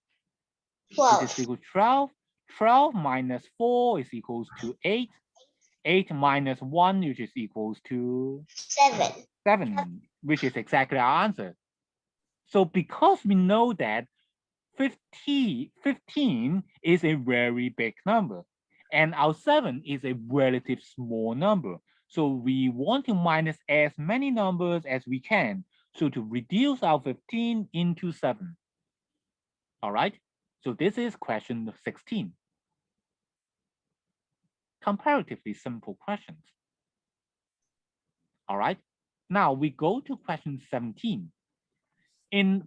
12. is equal to 12. 12 minus 4 is equals to 8. 8 minus 1, which is equals to 7. 7, which is exactly our answer. So because we know that 15 is a very big number and our 7 is a relative small number, so we want to minus as many numbers as we can, so to reduce our 15 into 7. All right, so this is question 16. Comparatively simple questions. All right, now we go to question 17.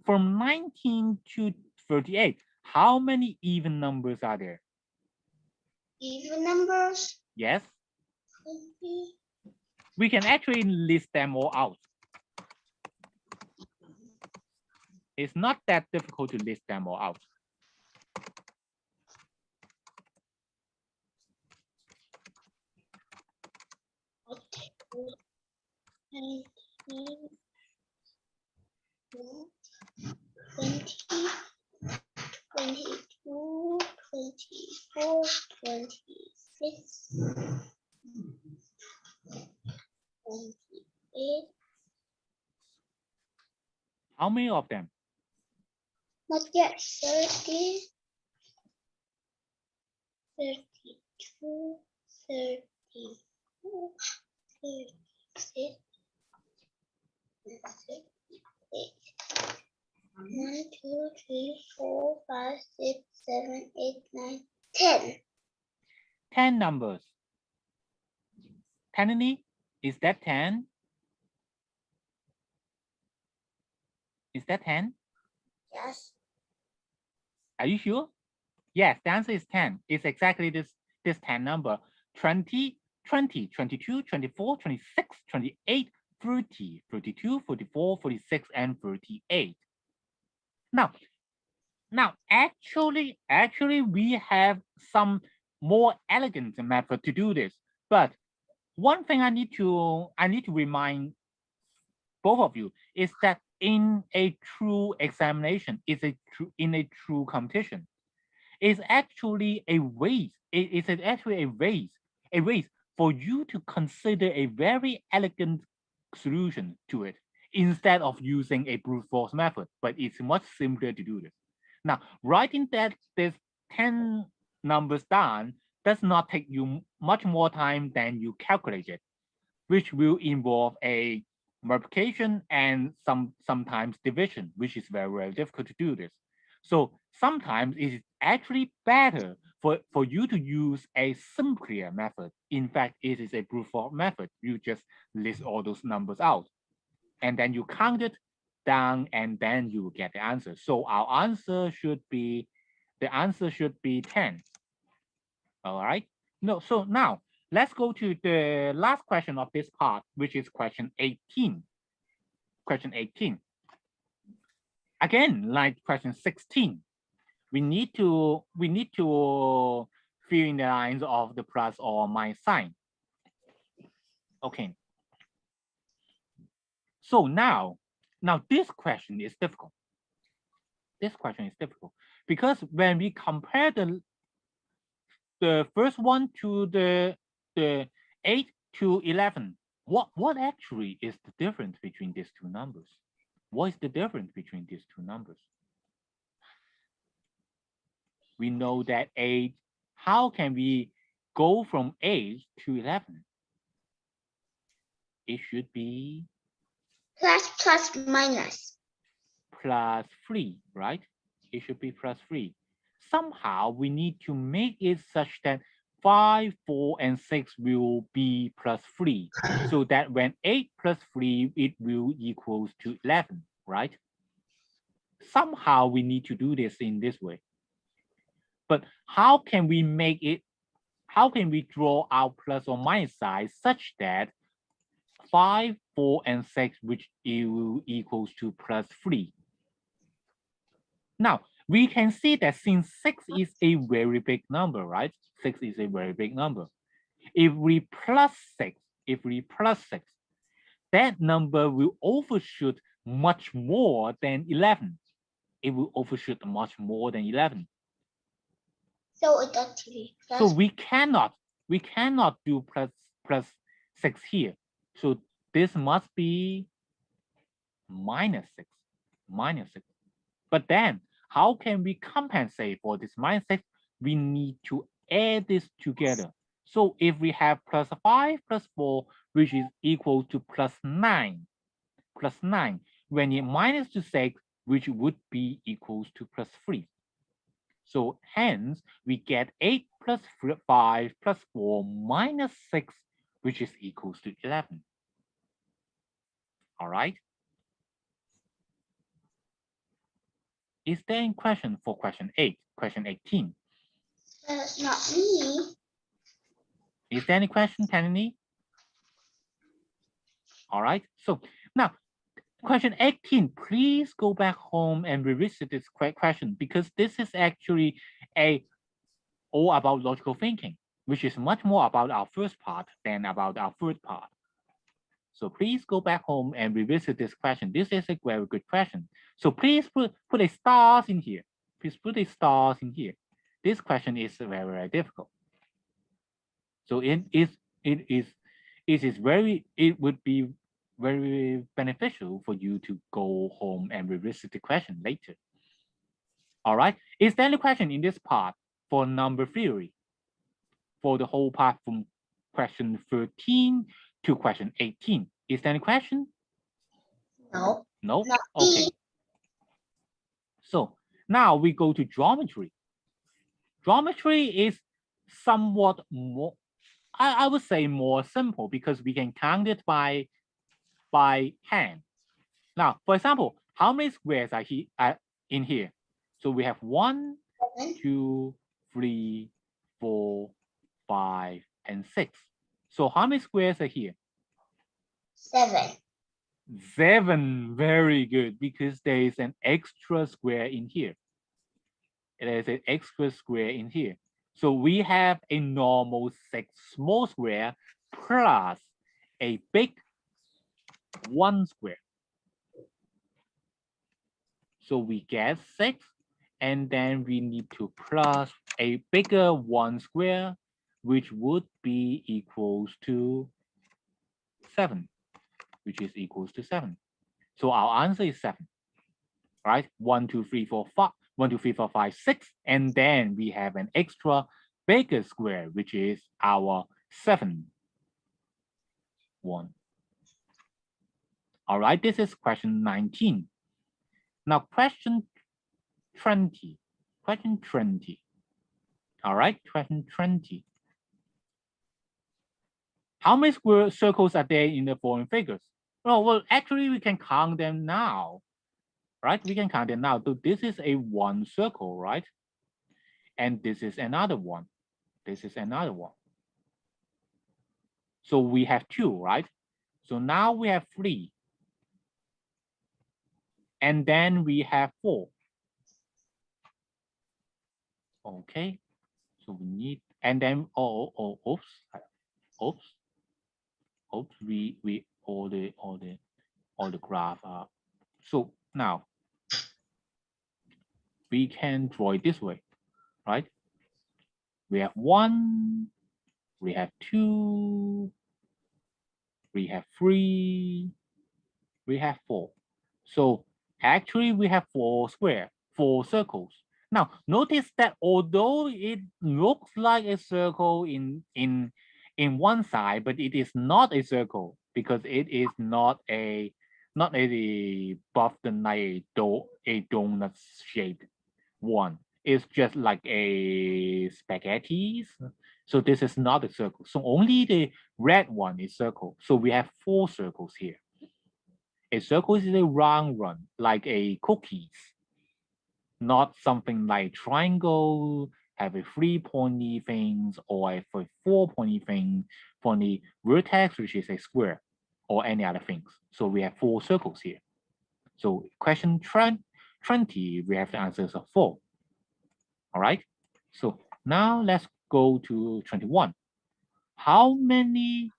From 19 to 38, how many even numbers are there? Even numbers. Yes. We can actually list them all out. It's not that difficult to list them all out. Okay. 19, 20, 22, 24, 26, 28. How many of them? Not yet. 30, 32, 34, 36, 38. 1, 2, 3, 4, 5, 6, 7, 8, 9, 10. 10 numbers. Tanini, is that 10? Is that 10? Yes. Are you sure? Yes, the answer is 10. It's exactly this 10 number. 20, 22, 24, 26, 28, 30, 32, 44, 46, and 38. Now, actually, we have some more elegant method to do this. But one thing I need to remind both of you is that in a true examination, in a true competition, it's actually a race. It's actually a race for you to consider a very elegant solution to it instead of using a brute force method. But it's much simpler to do this. Now, writing this 10 numbers down does not take you much more time than you calculate it, which will involve a multiplication and sometimes division, which is very, very difficult to do this. So sometimes it's actually better for you to use a simpler method. In fact, it is a brute force method. You just list all those numbers out, and then you count it down, and then you will get the answer. So our answer should be, the answer should be 10. All right. No, so now let's go to the last question of this part, which is question 18. Question 18. Again, like question 16, we need to fill in the lines of the plus or minus sign. Okay. So now this question is difficult. This question is difficult because when we compare the first one to the 8 to 11, what actually is the difference between these two numbers? What is the difference between these two numbers? We know that 8, how can we go from 8 to 11? It should be plus minus. Plus 3, right? It should be plus 3. Somehow we need to make it such that 5, 4, and 6 will be plus 3, so that when 8 plus 3, it will equals to 11, right? Somehow we need to do this in this way. But how can we make it, how can we draw our plus or minus sign such that 5, 4, and 6, which will equals to plus 3? Now, we can see that since 6 is a very big number, right? 6 is a very big number. If we plus 6, that number will overshoot much more than 11. It will overshoot much more than 11. So it actually plus. So we cannot do plus 6 here. So this must be minus 6. But then how can we compensate for this minus 6? We need to add this together. So if we have plus 5 plus 4, which is equal to plus 9, when you minus to 6, which would be equals to plus 3. So hence we get 8 plus 5 plus 4 minus 6, which is equals to 11. All right. Is there any question for question 8, question 18? That's not me. Is there any question, Kennedy? All right. So now, question 18, please go back home and revisit this question, because this is actually all about logical thinking, which is much more about our first part than about our third part. So please go back home and revisit this question. This is a very good question. So please put a stars in here. Please put a stars in here. This question is very, very difficult. So it would be very beneficial for you to go home and revisit the question later. All right. Is there any question in this part for number theory? For the whole part from question 13 to question 18. Is there any question? No. No? Not Okay. me. So now we go to geometry. Geometry is somewhat more, I would say more simple, because we can count it by hand. Now, for example, how many squares are in here? So we have 1, 2, 3, 4, 5, and 6. So how many squares are here? 7. 7. Very good, because there is an extra square in here. There is an extra square in here. So we have a normal 6 small square plus a big 1 square. So we get 6, and then we need to plus a bigger 1 square, which would be equals to 7, which is equals to 7. So our answer is 7, right? 1, 2, 3, 4, 5, 1, 2, 3, 4, 5, 6, and then we have an extra bigger square, which is our 7th one. All right, this is question 19. Now question 20. Question 20. All right, question 20. How many square circles are there in the following figures? Oh, well, actually, we can count them now, right? We can count them now. So this is a 1 circle, right? And this is another one. This is another one. So we have 2, right? So now we have 3. And then we have 4. Okay. So we need, and then, oops, we all the graph are. So now we can draw it this way, right? We have 1, we have 2, we have 3, we have 4. So actually we have 4 circles. Now notice that although it looks like a circle in one side, but it is not a circle because it is not a button like a donut shaped one. It's just like a spaghetti. So this is not a circle. So only the red one is circle. So we have 4 circles here. A circle is a round one, like a cookies, not something like triangle, have a 3 pointy things or a 4 pointy thing for the vertex, which is a square, or any other things. So we have 4 circles here. So question 20, we have the answers of 4. All right. So now let's go to 21. How many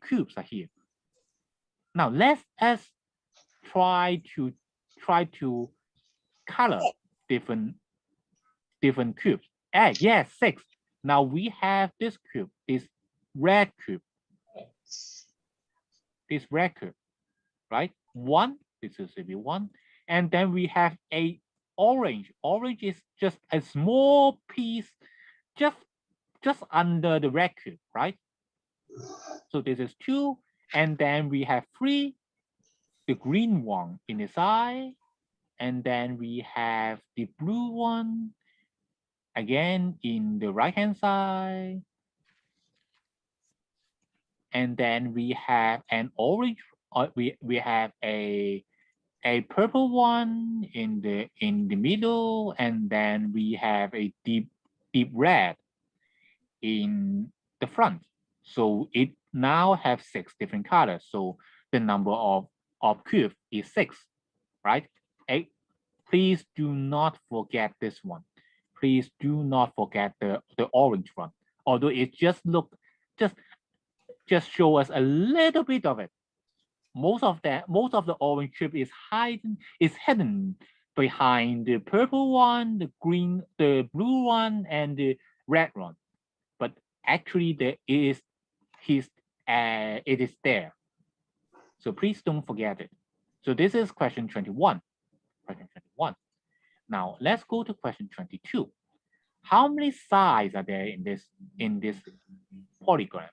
cubes are here? Now let's try to color different cubes. Yes, 6. Now we have this cube, this red cube, right? 1, this is maybe 1, and then we have a orange. Orange is just a small piece, just under the red cube, right? So this is 2, and then we have 3, the green one in the side, and then we have the blue one again in the right hand side, and then we have an orange. We have a purple one in the middle, and then we have a deep red in the front. So it now have 6 different colors. So the number of cubes is 6, right? Please do not forget this one. Please do not forget the orange one. Although it just show us a little bit of it. Most of the orange cube is hidden behind the purple one, the green, the blue one, and the red one. But actually it is there. So please don't forget it. So this is question 21. Question 21. Now let's go to question 22. How many sides are there in this polygon?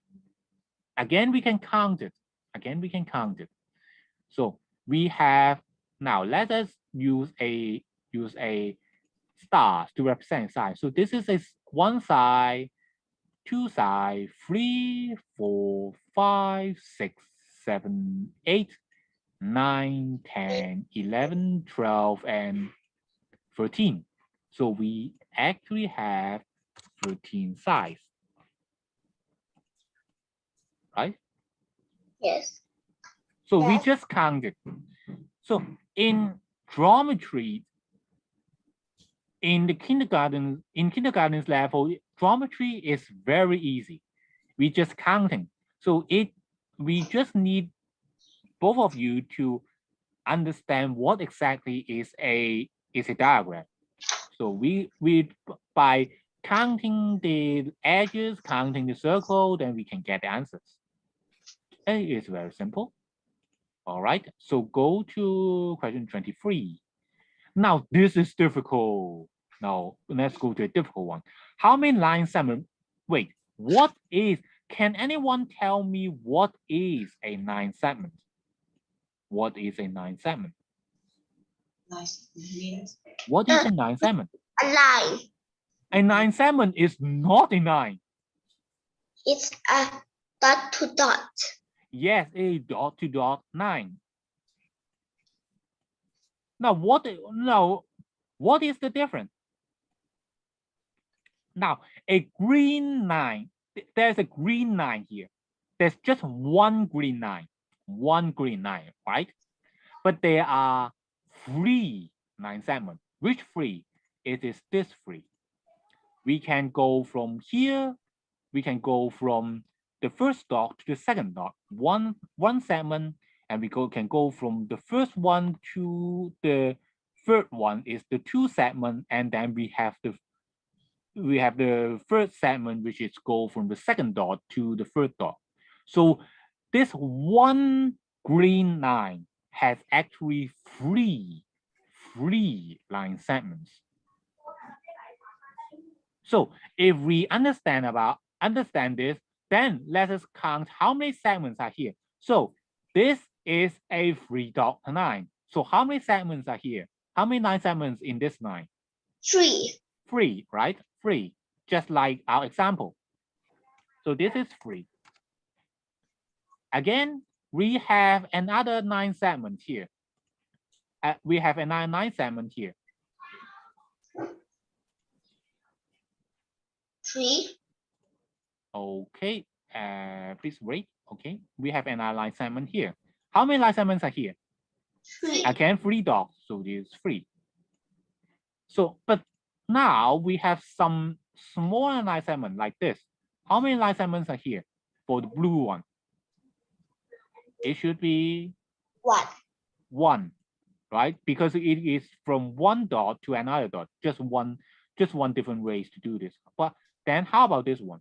Again, we can count it. So we have, now let us use a stars to represent size. So this is a 1 side, 2 side, 3, 4, 5, 6, 7, 8, 9, 10, 11, 12, and 13. So we actually have 13 sides, right? Yes. So we Yes. just counted. So in geometry, in kindergarten's level, geometry is very easy. We just counting. So we just need both of you to understand what exactly is a diagram. So we by counting the edges, counting the circle, then we can get the answers. It is very simple. All right, so go to question 23. Now this is difficult. Now let's go to a difficult one. How many line segments? Wait, what is? Can anyone tell me what is a 9 segment? What is a 9 segment? Nice means What is a 9 segment? A line. A 9 segment is not a 9. It's a dot to dot. Yes, a dot to dot 9. Now what is the difference? Now a green line, there's a green line here. There's just one green line, right? But there are 3 9 segments. Which 3? It is this 3. We can go from here. We can go from the first dot to the second dot, one segment, and we can go from the first one to the third one is the 2 segment, and then we have the third segment, which is go from the second dot to the third dot. So this one green line has actually 3 line segments. So if we understand this, then let us count how many segments are here. So this is a 3 dot 9. So how many segments are here? How many 9 segments in this line? 3. 3, right? 3, just like our example. So this is 3. Again, we have another 9 segments here. We have another 9 segment here. 3. Okay, please wait. Okay, we have another line segment here. How many line segments are here? 3. Again, 3 dots, so this is 3. So, but now we have some smaller line segment like this. How many line segments are here for the blue one? It should be 1. 1, right? Because it is from one dot to another dot, just one different ways to do this. But then how about this one?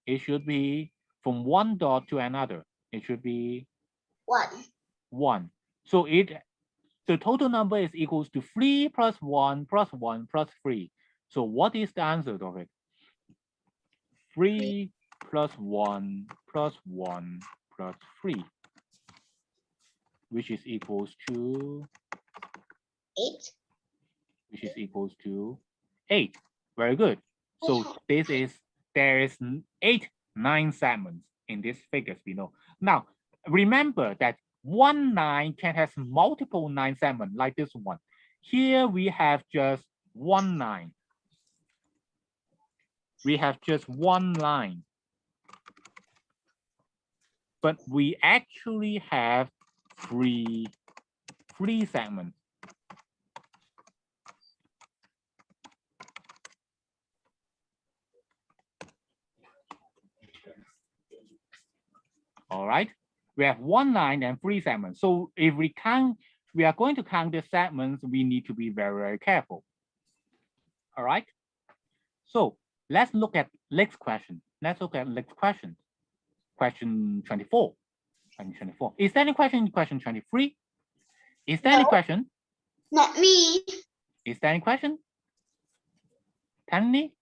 It should be from one dot to another. It should be 1. 1. So the total number is equals to 3 plus 1 plus 1 plus 3. So what is the answer of it? 3 plus 1 plus 1 plus 3, which is equals to 8. which is equals to 8. Very good. So there is 8 9 segments in this figures below. Now remember that one 9 can have multiple 9 segments like this one. Here we have just one 9. We have just one line. But we actually have 3 segments. All right, we have one line and 3 segments. So if we are going to count the segments, we need to be very, very careful. All right. So let's look at next question. Question 24. Is there any question in question 23? Is there any question? Not me. Is there any question? Tanny?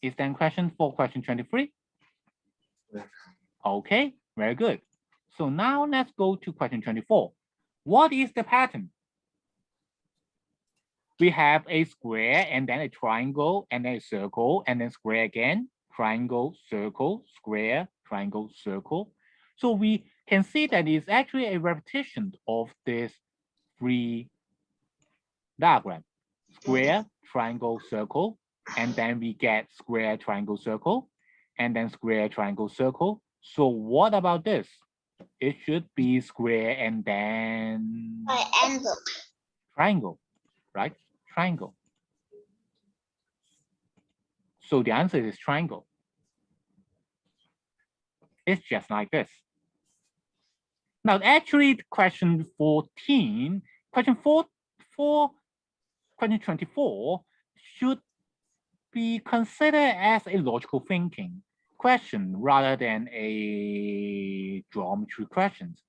Is there any question for question 23? Okay, very good. So now let's go to question 24. What is the pattern? We have a square and then a triangle and then a circle and then square again, triangle, circle, square, triangle, circle. So we can see that it's actually a repetition of this 3 diagram. Square, triangle, circle, and then we get square, triangle, circle, and then square, triangle, circle. So what about this? It should be square and then Triangle. triangle, right? Triangle. So the answer is triangle. It's just like this. Now, actually, question 14, question 24 should be considered as a logical thinking question rather than a geometry questions.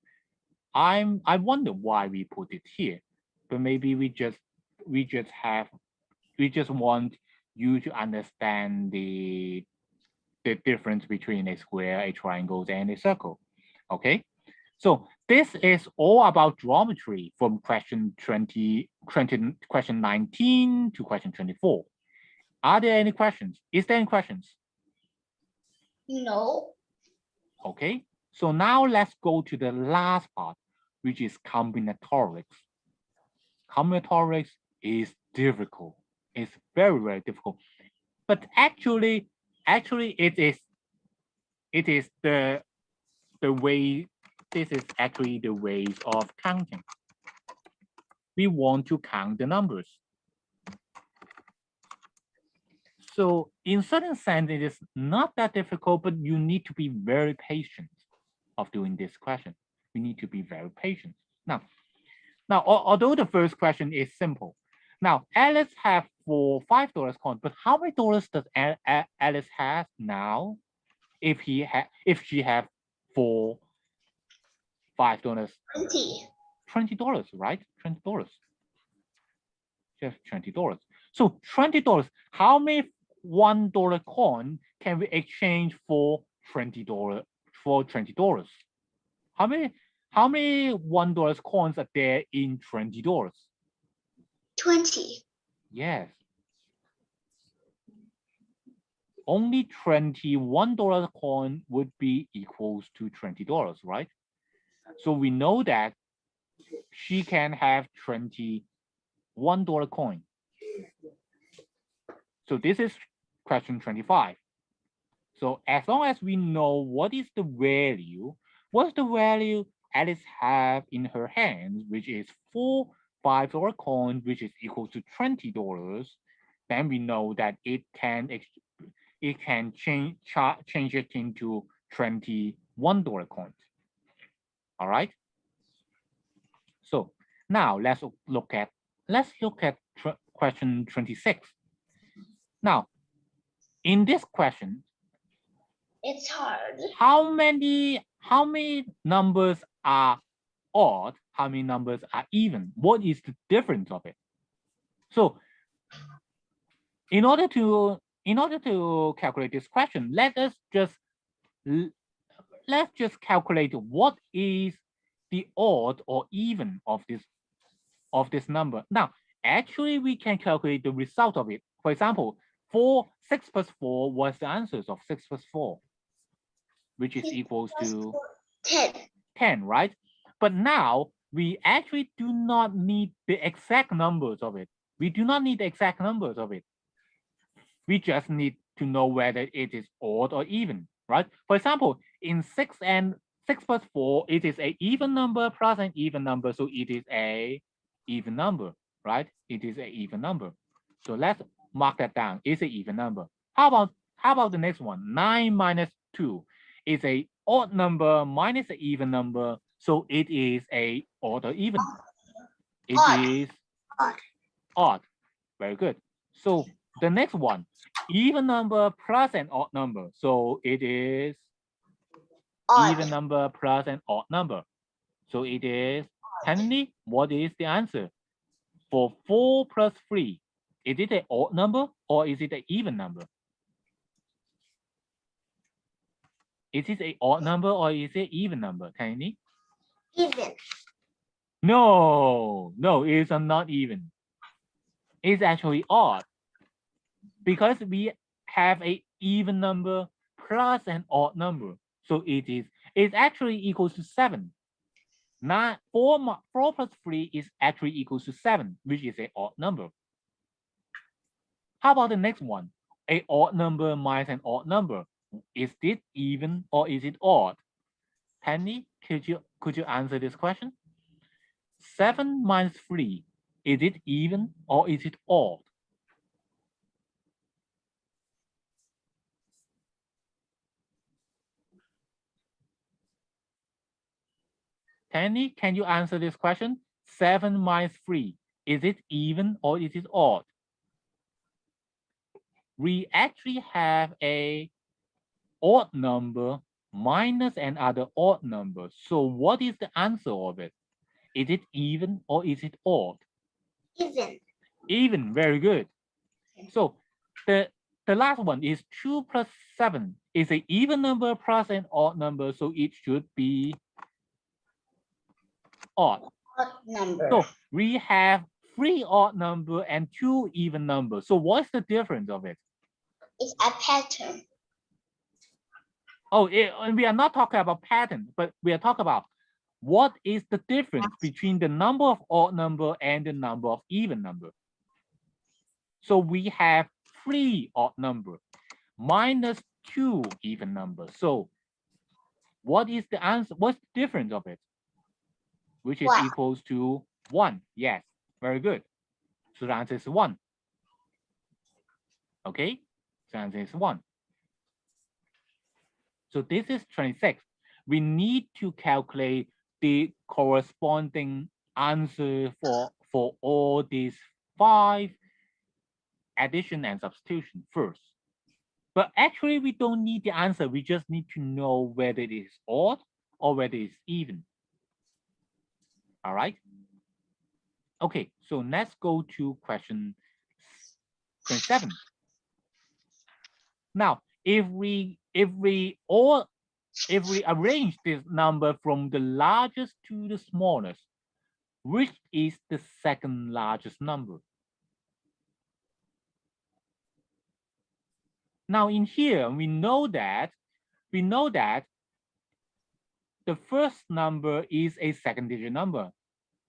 I wonder why we put it here, but maybe we just want you to understand the difference between a square, a triangle, and a circle. Okay, so this is all about geometry from question 19 to question 24. Are there any questions? Is there any questions? No. Okay, so now let's go to the last part, which is combinatorics. Combinatorics is difficult. It's very, very difficult. But actually it is the way, this is actually the ways of counting. We want to count the numbers. So in certain sense, it is not that difficult, but you need to be very patient of doing this question. We need to be very patient. Now, although the first question is simple, now Alice have for $5 coin, but how many dollars does Alice have now? If she have for $5, $20, right? $20. Just $20. So $20. How many $1 coin can we exchange for $20? For $20? How many $1 coins are there in $20? 20. Yes. Only $21 coin would be equals to $20, right? So we know that she can have $21 coin. So this is question 25. So as long as we know what is the value, what's the value Alice have in her hands, which is 4 $5 coins, which is equal to $20, then we know that it can change it into $21 coins. All right. So now let's look at question 26. Now, in this question, It's hard. how many numbers are odd? How many numbers are even? What is the difference of it? So, in order to calculate this question, let's just calculate what is the odd or even of this number. Now, actually, we can calculate the result of it. For example, 6 plus 4 was the answers of 6 plus 4, which is equals to 10, right? But now we actually do not need the exact numbers of it. We do not need the exact numbers of it. We just need to know whether it is odd or even, right? For example, in 6 plus 4, it is an even number plus an even number, so it is a even number, right? It is an even number. So let's mark that down. It's an even number. How about the next one? 9 minus 2 is a odd number minus an even number, so it is a odd or even. It is odd. Very good. So the next one, even number plus an odd number, so it is even number plus an odd number. So it is, Henry, what is the answer? For 4 plus 3, is it an odd number or is it an even number? Is it an odd number or is it an even number, Henry? Even. No, it's not even. It's actually odd because we have an even number plus an odd number. So it's actually equals to 7. 4 plus 3 is actually equals to 7, which is an odd number. How about the next one? An odd number minus an odd number. Is it even or is it odd? Penny, could you answer this question? 7 minus 3, is it even or is it odd? Tanny, can you answer this question? 7 minus 3, is it even or is it odd? We actually have a odd number minus another odd number. So what is the answer of it? Is it even or is it odd? Even. Even, very good. So the last one is 2 plus 7 is an even number plus an odd number, so it should be odd. Odd number. So we have 3 odd number and 2 even numbers. So what's the difference of it? It's a pattern. Oh, and we are not talking about pattern, but we are talking about what is the difference between the number of odd number and the number of even number. So we have 3 odd number minus 2 even number. So what is the answer? What's the difference of it? Which is 1. equals to 1. Yes, very good. So the answer is 1. Okay, so the answer is 1. So this is 26. We need to calculate the corresponding answer for all these 5 addition and substitution first. But actually, we don't need the answer. We just need to know whether it is odd or whether it's even. All right. Okay, so let's go to question 27. Now, if we arrange this number from the largest to the smallest, which is the second largest number? Now in here, we know that the first number is a second digit number.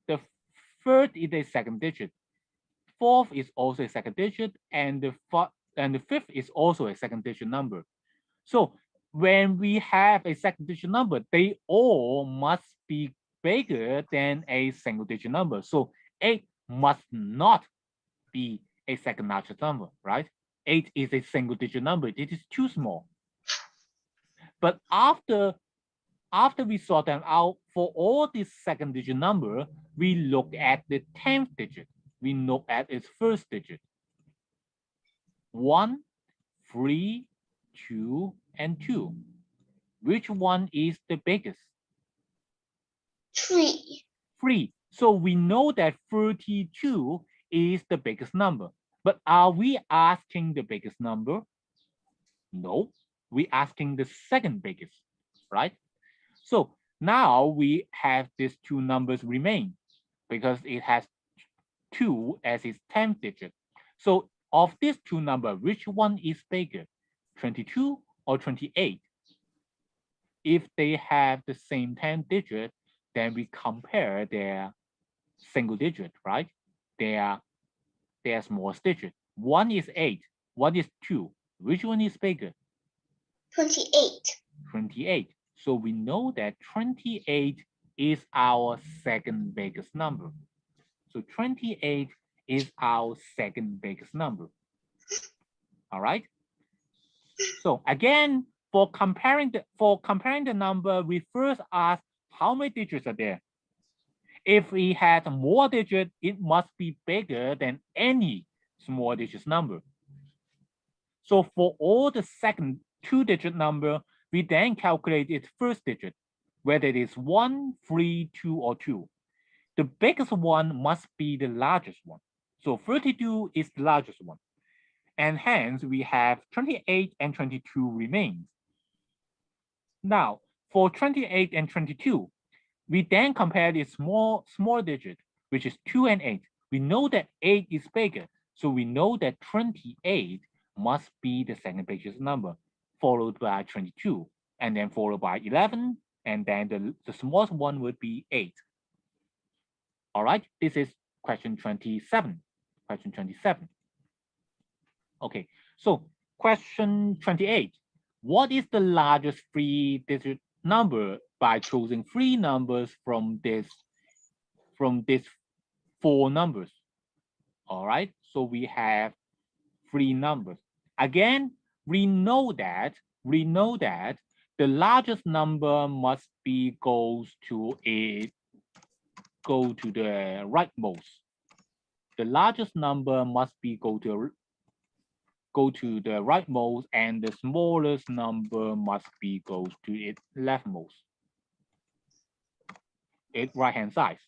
The third is a second digit. Fourth is also a second digit, and the fifth is also a second digit number. So when we have a second digit number, they all must be bigger than a single digit number. So 8 must not be a second largest number, right? 8 is a single digit number. It is too small. But after we sort them out for all these second digit number, we look at the 10th digit. We look at its first digit. 1, 3, 2, and 2. Which one is the biggest? 3. 3. So we know that 32 is the biggest number. But are we asking the biggest number? No, we're asking the second biggest, right? So now we have these 2 numbers remain because it has 2 as its 10th digit. So of these 2 numbers, which one is bigger, 22 or 28? If they have the same 10th digit, then we compare their single digit, right? Their smallest digit. One is 8, one is 2. Which one is bigger? 28. 28. So we know that 28 is our second biggest number. So 28 is our second biggest number. All right. So again, for comparing the number, we first ask how many digits are there. If we had more digits, it must be bigger than any small digits number. So for all the second 2-digit number, we then calculate its first digit, whether it is 1, 3, 2, or 2. The biggest one must be the largest one. So 32 is the largest one. And hence we have 28 and 22 remains. Now, for 28 and 22, we then compare the small digit, which is 2 and 8. We know that 8 is bigger, so we know that 28 must be the second biggest number, followed by 22, and then followed by 11, and then the smallest one would be 8. All right, this is question 27. Question 27. Okay, so question 28. What is the largest 3-digit number by choosing 3 numbers from these 4 numbers? All right, so we have 3 numbers. Again, we know that the largest number must be go to the rightmost. The largest number must be go to the rightmost, and the smallest number must be go to its leftmost, its right-hand side.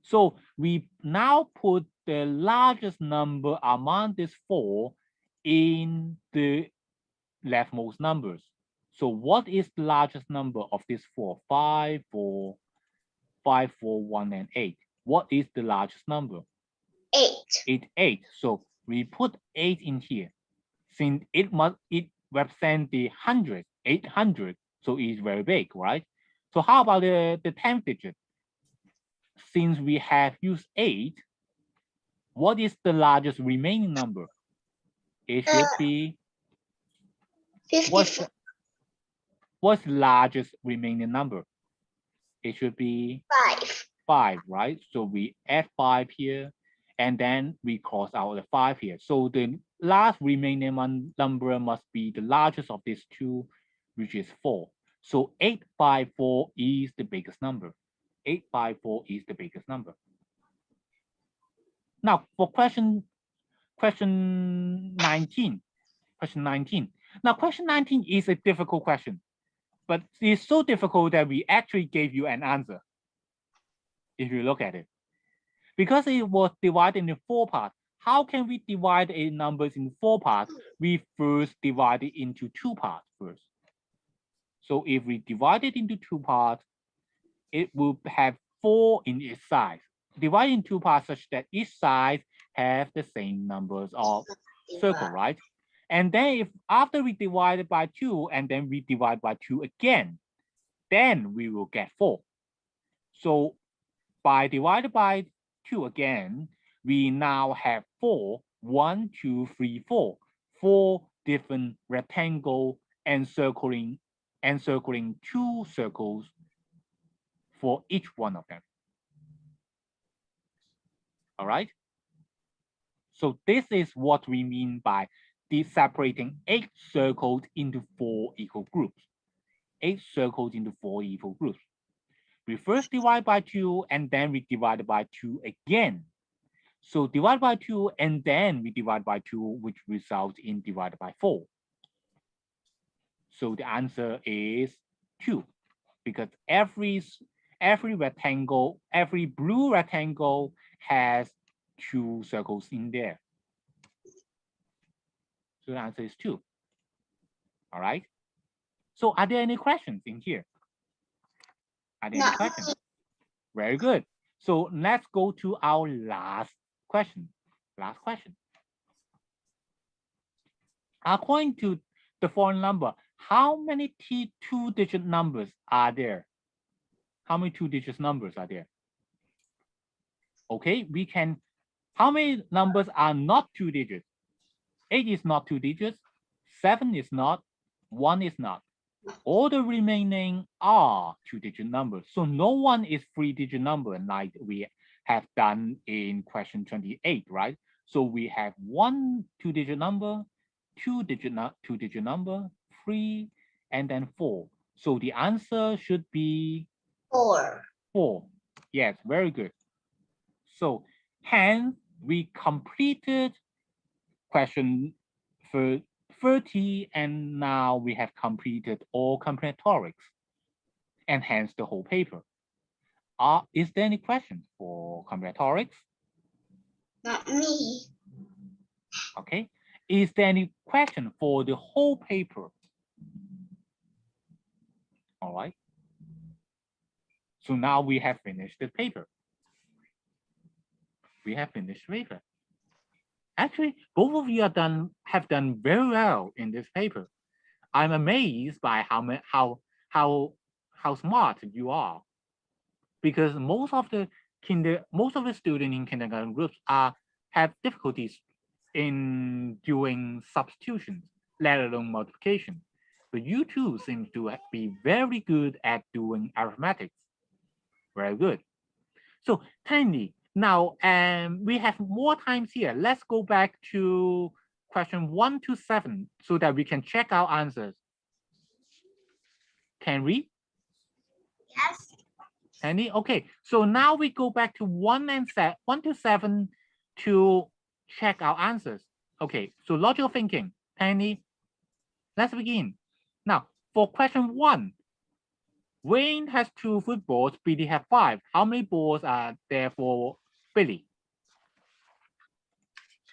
So we now put the largest number among these four in the leftmost numbers. So what is the largest number of these four? 5, 4, 5, 4, 1, and 8. What is the largest number? 8. 8. So we put 8 in here. Since it represents the 100, 800, so it's very big, right? So how about the 10th digit? Since we have used 8, what is the largest remaining number? It should be 54. what's the largest remaining number? It should be 5. 5, right? So we add 5 here, and then we cross out the 5 here. So the last remaining number must be the largest of these two, which is 4. So 854 is the biggest number. 854 is the biggest number. Now for question 19. Question 19. Now question 19 is a difficult question, but it's so difficult that we actually gave you an answer. If you look at it, because it was divided into 4 parts. How can we divide a numbers in 4 parts? We first divide it into 2 parts first. So if we divide it into 2 parts, it will have 4 in its size. Divide in 2 parts such that each side have the same numbers of circle, right? And then if after we divide it by 2 and then we divide by 2 again, then we will get 4. So by divided by 2 again, we now have 4, 1, 2, 3, 4, 4 different rectangle encircling 2 circles for each one of them. All right. So this is what we mean by separating 8 circles into 4 equal groups. 8 circles into 4 equal groups. We first divide by 2 and then we divide by 2 again. So divide by 2 and then we divide by 2, which results in divided by 4. So the answer is 2, because every rectangle, every blue rectangle has 2 circles in there. So the answer is 2. All right. So are there any questions in here? Are there any questions? Very good. So let's go to our last question. Last question. According to the following number, how many 2-digit numbers are there? How many 2-digit numbers are there? Okay, we can. How many numbers are not 2 digits? 8 is not 2 digits. 7 is not. 1 is not. All the remaining are 2-digit numbers. So no one is 3-digit number like we have done in question 28, right? So we have 1 2-digit number, 2-digit number, 3, and then 4. So the answer should be 4. 4. Yes, very good. So hence we completed question for 30, and now we have completed all combinatorics, and hence the whole paper. Is there any questions for combinatorics? Not me. Okay. Is there any question for the whole paper? All right. So now we have finished the paper. We have finished the paper. Actually, both of you have done very well in this paper. I'm amazed by how smart you are, because most of the students in kindergarten groups have difficulties in doing substitutions, let alone multiplication. But you two seem to be very good at doing arithmetic. Very good. So Tiny, now we have more times here. Let's go back to question 1 to 7 so that we can check our answers. can read? Yes. Any? Okay, so now we go back to 1 to 7 to check our answers. Okay, so logical thinking. Penny, let's begin. Now, for question 1, Wayne has 2 footballs, Billy has 5. How many balls are there for Billy?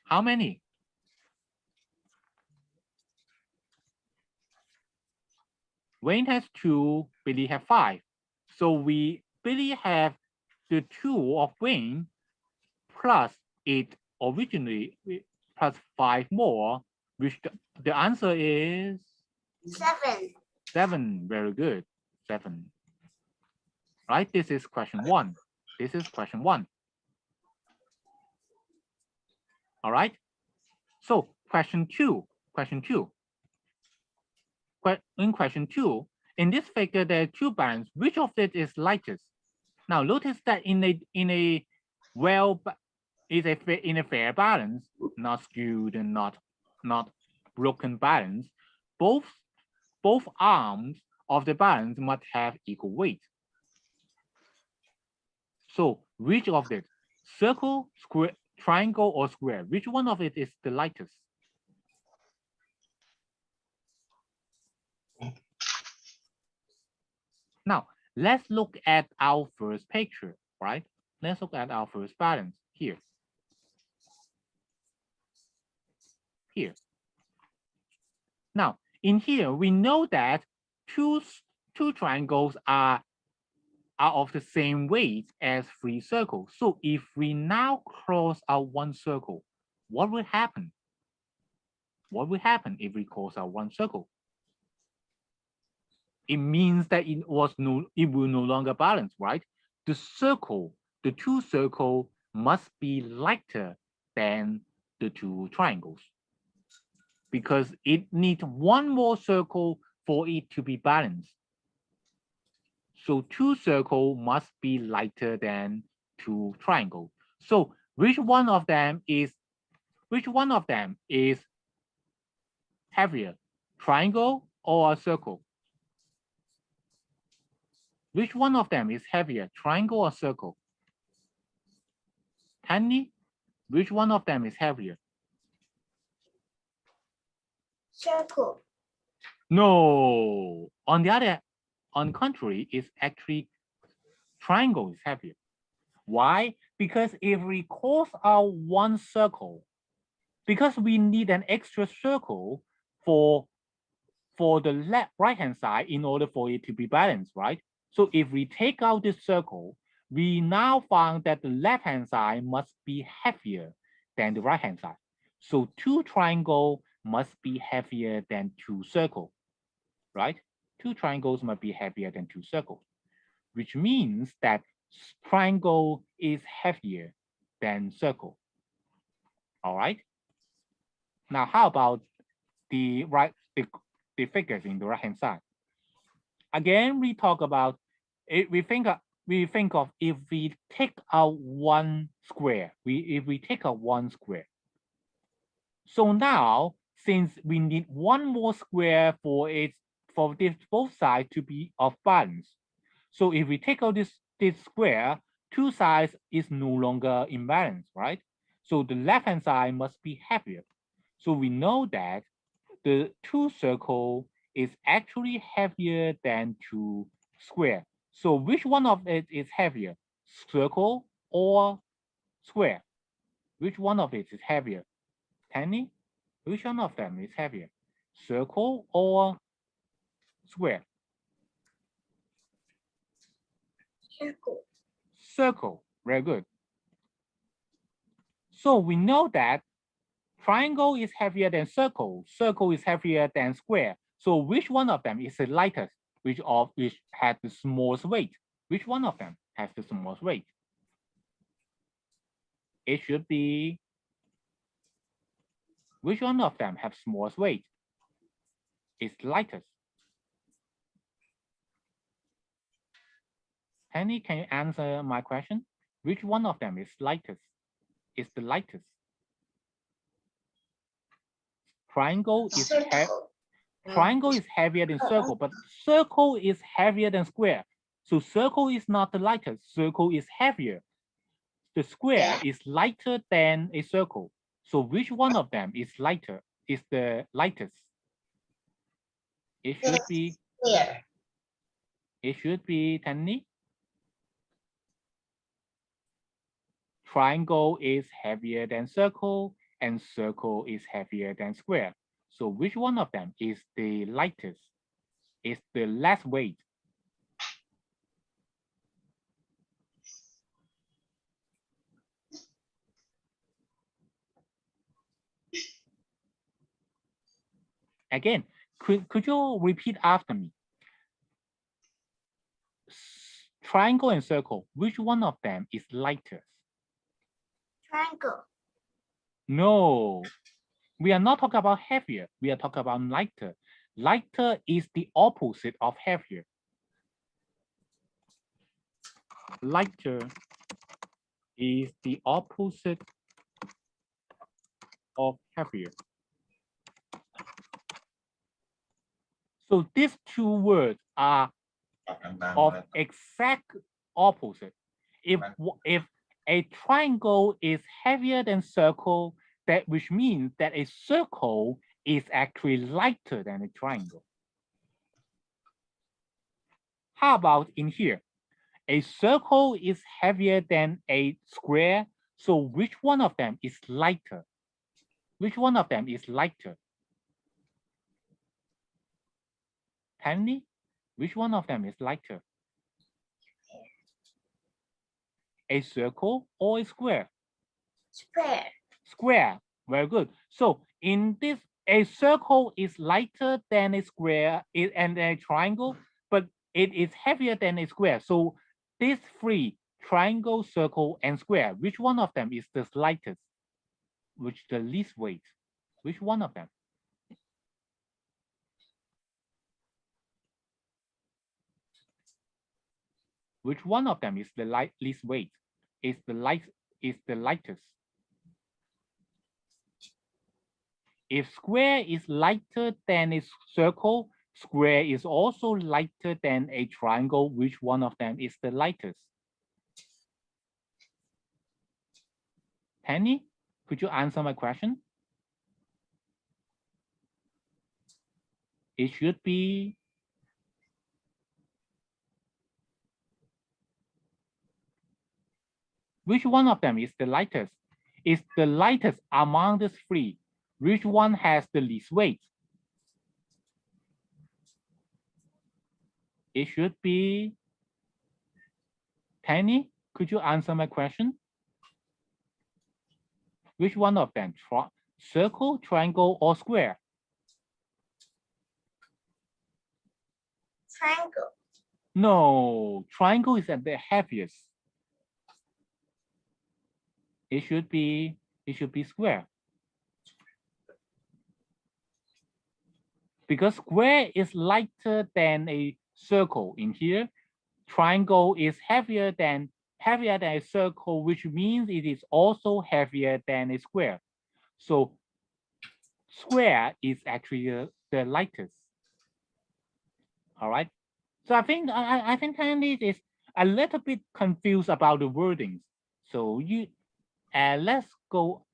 How many? Wayne has 2, Billy has 5. So Billy have the 2 of Wayne plus 8 originally plus 5 more, which the answer is 7. 7. Very good. 7. Right? This is question 1. This is question 1. All right. So question 2. Question 2. In question 2, in this figure, there are 2 balances. Which of it is lightest? Now notice that in a fair balance, not skewed and not broken balance, both arms of the balance must have equal weight. So which of it, circle, square, triangle, or square, which one of it is the lightest? Now let's look at our first picture, right? Let's look at our first balance here. Here. Now, in here, we know that two triangles are of the same weight as 3 circles. So if we now cross out 1 circle, what will happen? What will happen if we cross out 1 circle? It means that it will no longer balance, right? The 2 circles must be lighter than the 2 triangles, because it needs 1 more circle for it to be balanced. So 2 circles must be lighter than 2 triangles. So which one of them is heavier, triangle or a circle? Which one of them is heavier, triangle or circle? Tanny, which one of them is heavier? Circle. No. On the contrary, it's actually triangle is heavier. Why? Because if we cross out 1 circle, because we need an extra circle for the right hand side in order for it to be balanced, right? So if we take out this circle, we now found that the left hand side must be heavier than the right hand side. So 2 triangles must be heavier than 2 circles, right? 2 triangles must be heavier than 2 circles, which means that triangle is heavier than circle. All right. Now, how about the figures in the right hand side? Again, we talk about it. We think of if we take out 1 square. If we take out 1 square. So now, since we need 1 more square for both sides to be of balance. So if we take out this square, 2 sides is no longer in balance, right? So the left hand side must be heavier. So we know that the 2 circle is actually heavier than 2 square. So which one of it is heavier, circle or square? Which one of it is heavier? Penny, which one of them is heavier, circle or square? Circle. Circle, very good. So we know that triangle is heavier than circle, circle is heavier than square. So which one of them is the lightest, which has the smallest weight? Which one of them has the smallest weight? It should be, which one of them has smallest weight? It's lightest. Penny, can you answer my question? Which one of them is lightest? It's the lightest. Triangle is Circle. Triangle is heavier than circle, but circle is heavier than square. So circle is not the lightest, circle is heavier. The square is lighter than a circle. So which one of them is lighter, is the lightest? It should be, Square. it should be Tanny. Triangle is heavier than circle and circle is heavier than square. So which one of them is the lightest? Is the less weight? Again, could you repeat after me? Triangle and circle, which one of them is lighter? Triangle. No, we are not talking about heavier. We are talking about lighter. Lighter is the opposite of heavier. Lighter is the opposite of heavier. So these two words are ปรับต่าง of exact opposite. If a triangle is heavier than circle, that which means that a circle is actually lighter than a triangle. How about in here? A circle is heavier than a square, so which one of them is lighter? Which one of them is lighter? Penny, which one of them is lighter? A circle or a square? Square. Square, very good. So in this, a circle is lighter than a square and a triangle, but it is heavier than a square. So these three, triangle, circle, and square, which one of them is the lightest? Which the least weight? Which one of them? Which one of them is the least weight? Is the lightest? If square is lighter than a circle, square is also lighter than a triangle. Which one of them is the lightest? Penny, could you answer my question? It should be which one of them is the lightest? Is the lightest among the three? Which one has the least weight? It should be Penny. Could you answer my question? Which one of them? Circle, triangle, or square? Triangle. No, triangle is at the heaviest. It should be square. Because square is lighter than a circle in here. Triangle is heavier than a circle, which means it is also heavier than a square. So square is actually the lightest. All right. So I think Tandy is a little bit confused about the wordings. So you let's go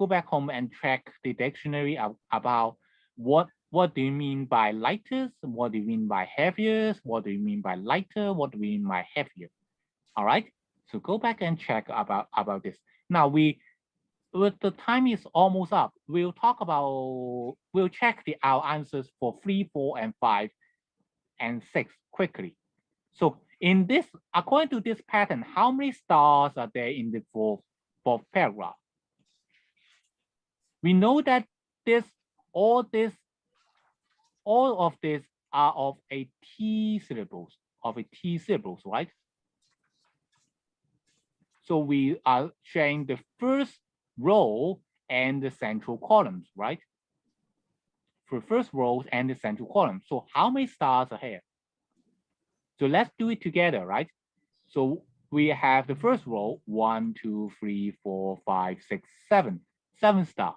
back home and check the dictionary about what do you mean by lightest, what do you mean by heaviest, what do you mean by lighter, what do you mean by heavier. All right, so go back and check about this. Now with the time is almost up, we'll check our answers for 3, 4, and 5 and 6 quickly. So in this, according to this pattern, how many stars are there in the fourth paragraph? We know that all of this are of a T syllables, right? So we are sharing the first row and the central columns, right? For first rows and the central column. So how many stars are here? So let's do it together, right? So we have the first row, 1, 2, 3, 4, 5, 6, 7. 7 stars,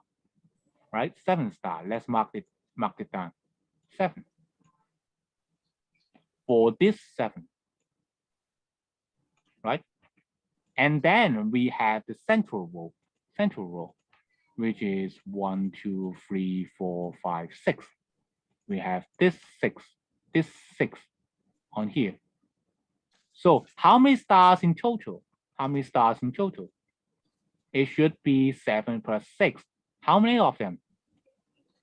right? 7 star. Let's mark it down. 7. For this 7, right? And then we have the central row, which is 1, 2, 3, 4, 5, 6. We have this 6 on here. So how many stars in total? How many stars in total? It should be 7 plus 6. How many of them?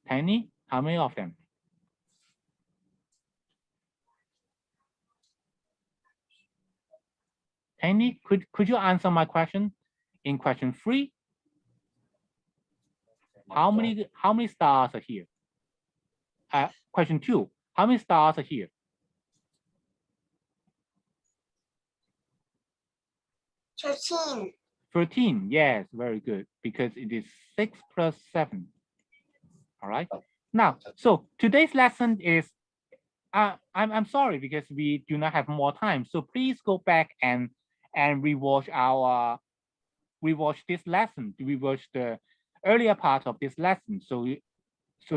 Penny, how many of them? Penny, could you answer my question? In question 3, how many stars are here? Question 2, how many stars are here? 13. 13, yes, very good, because it is 6 plus 7. All right. Now, so today's lesson is, I'm sorry because we do not have more time. So please go back and rewatch this lesson, rewatch the earlier part of this lesson, so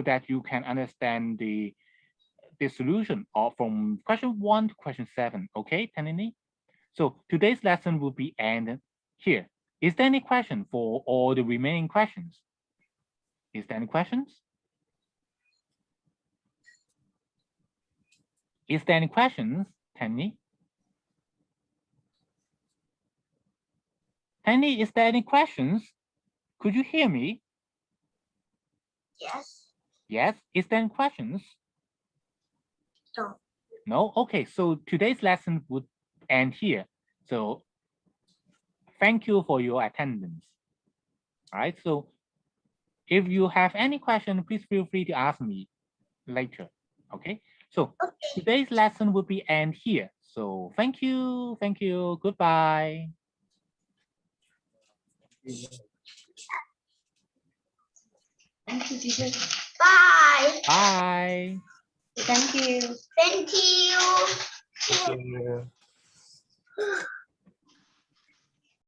that you can understand the solution from question 1 to question 7. Okay, Tanini? So today's lesson will be ended here. Is there any question for all the remaining questions? Is there any questions? Is there any questions, Tanny? Tanny, is there any questions? Could you hear me? Yes. Yes. Is there any questions? No. No? Okay, so today's lesson would end here. So thank you for your attendance. All right, so if you have any question, please feel free to ask me later. Okay, so today's lesson will be end here. So thank you, goodbye. Thank you, teacher. Bye. Bye. Thank you. Thank you. Thank you.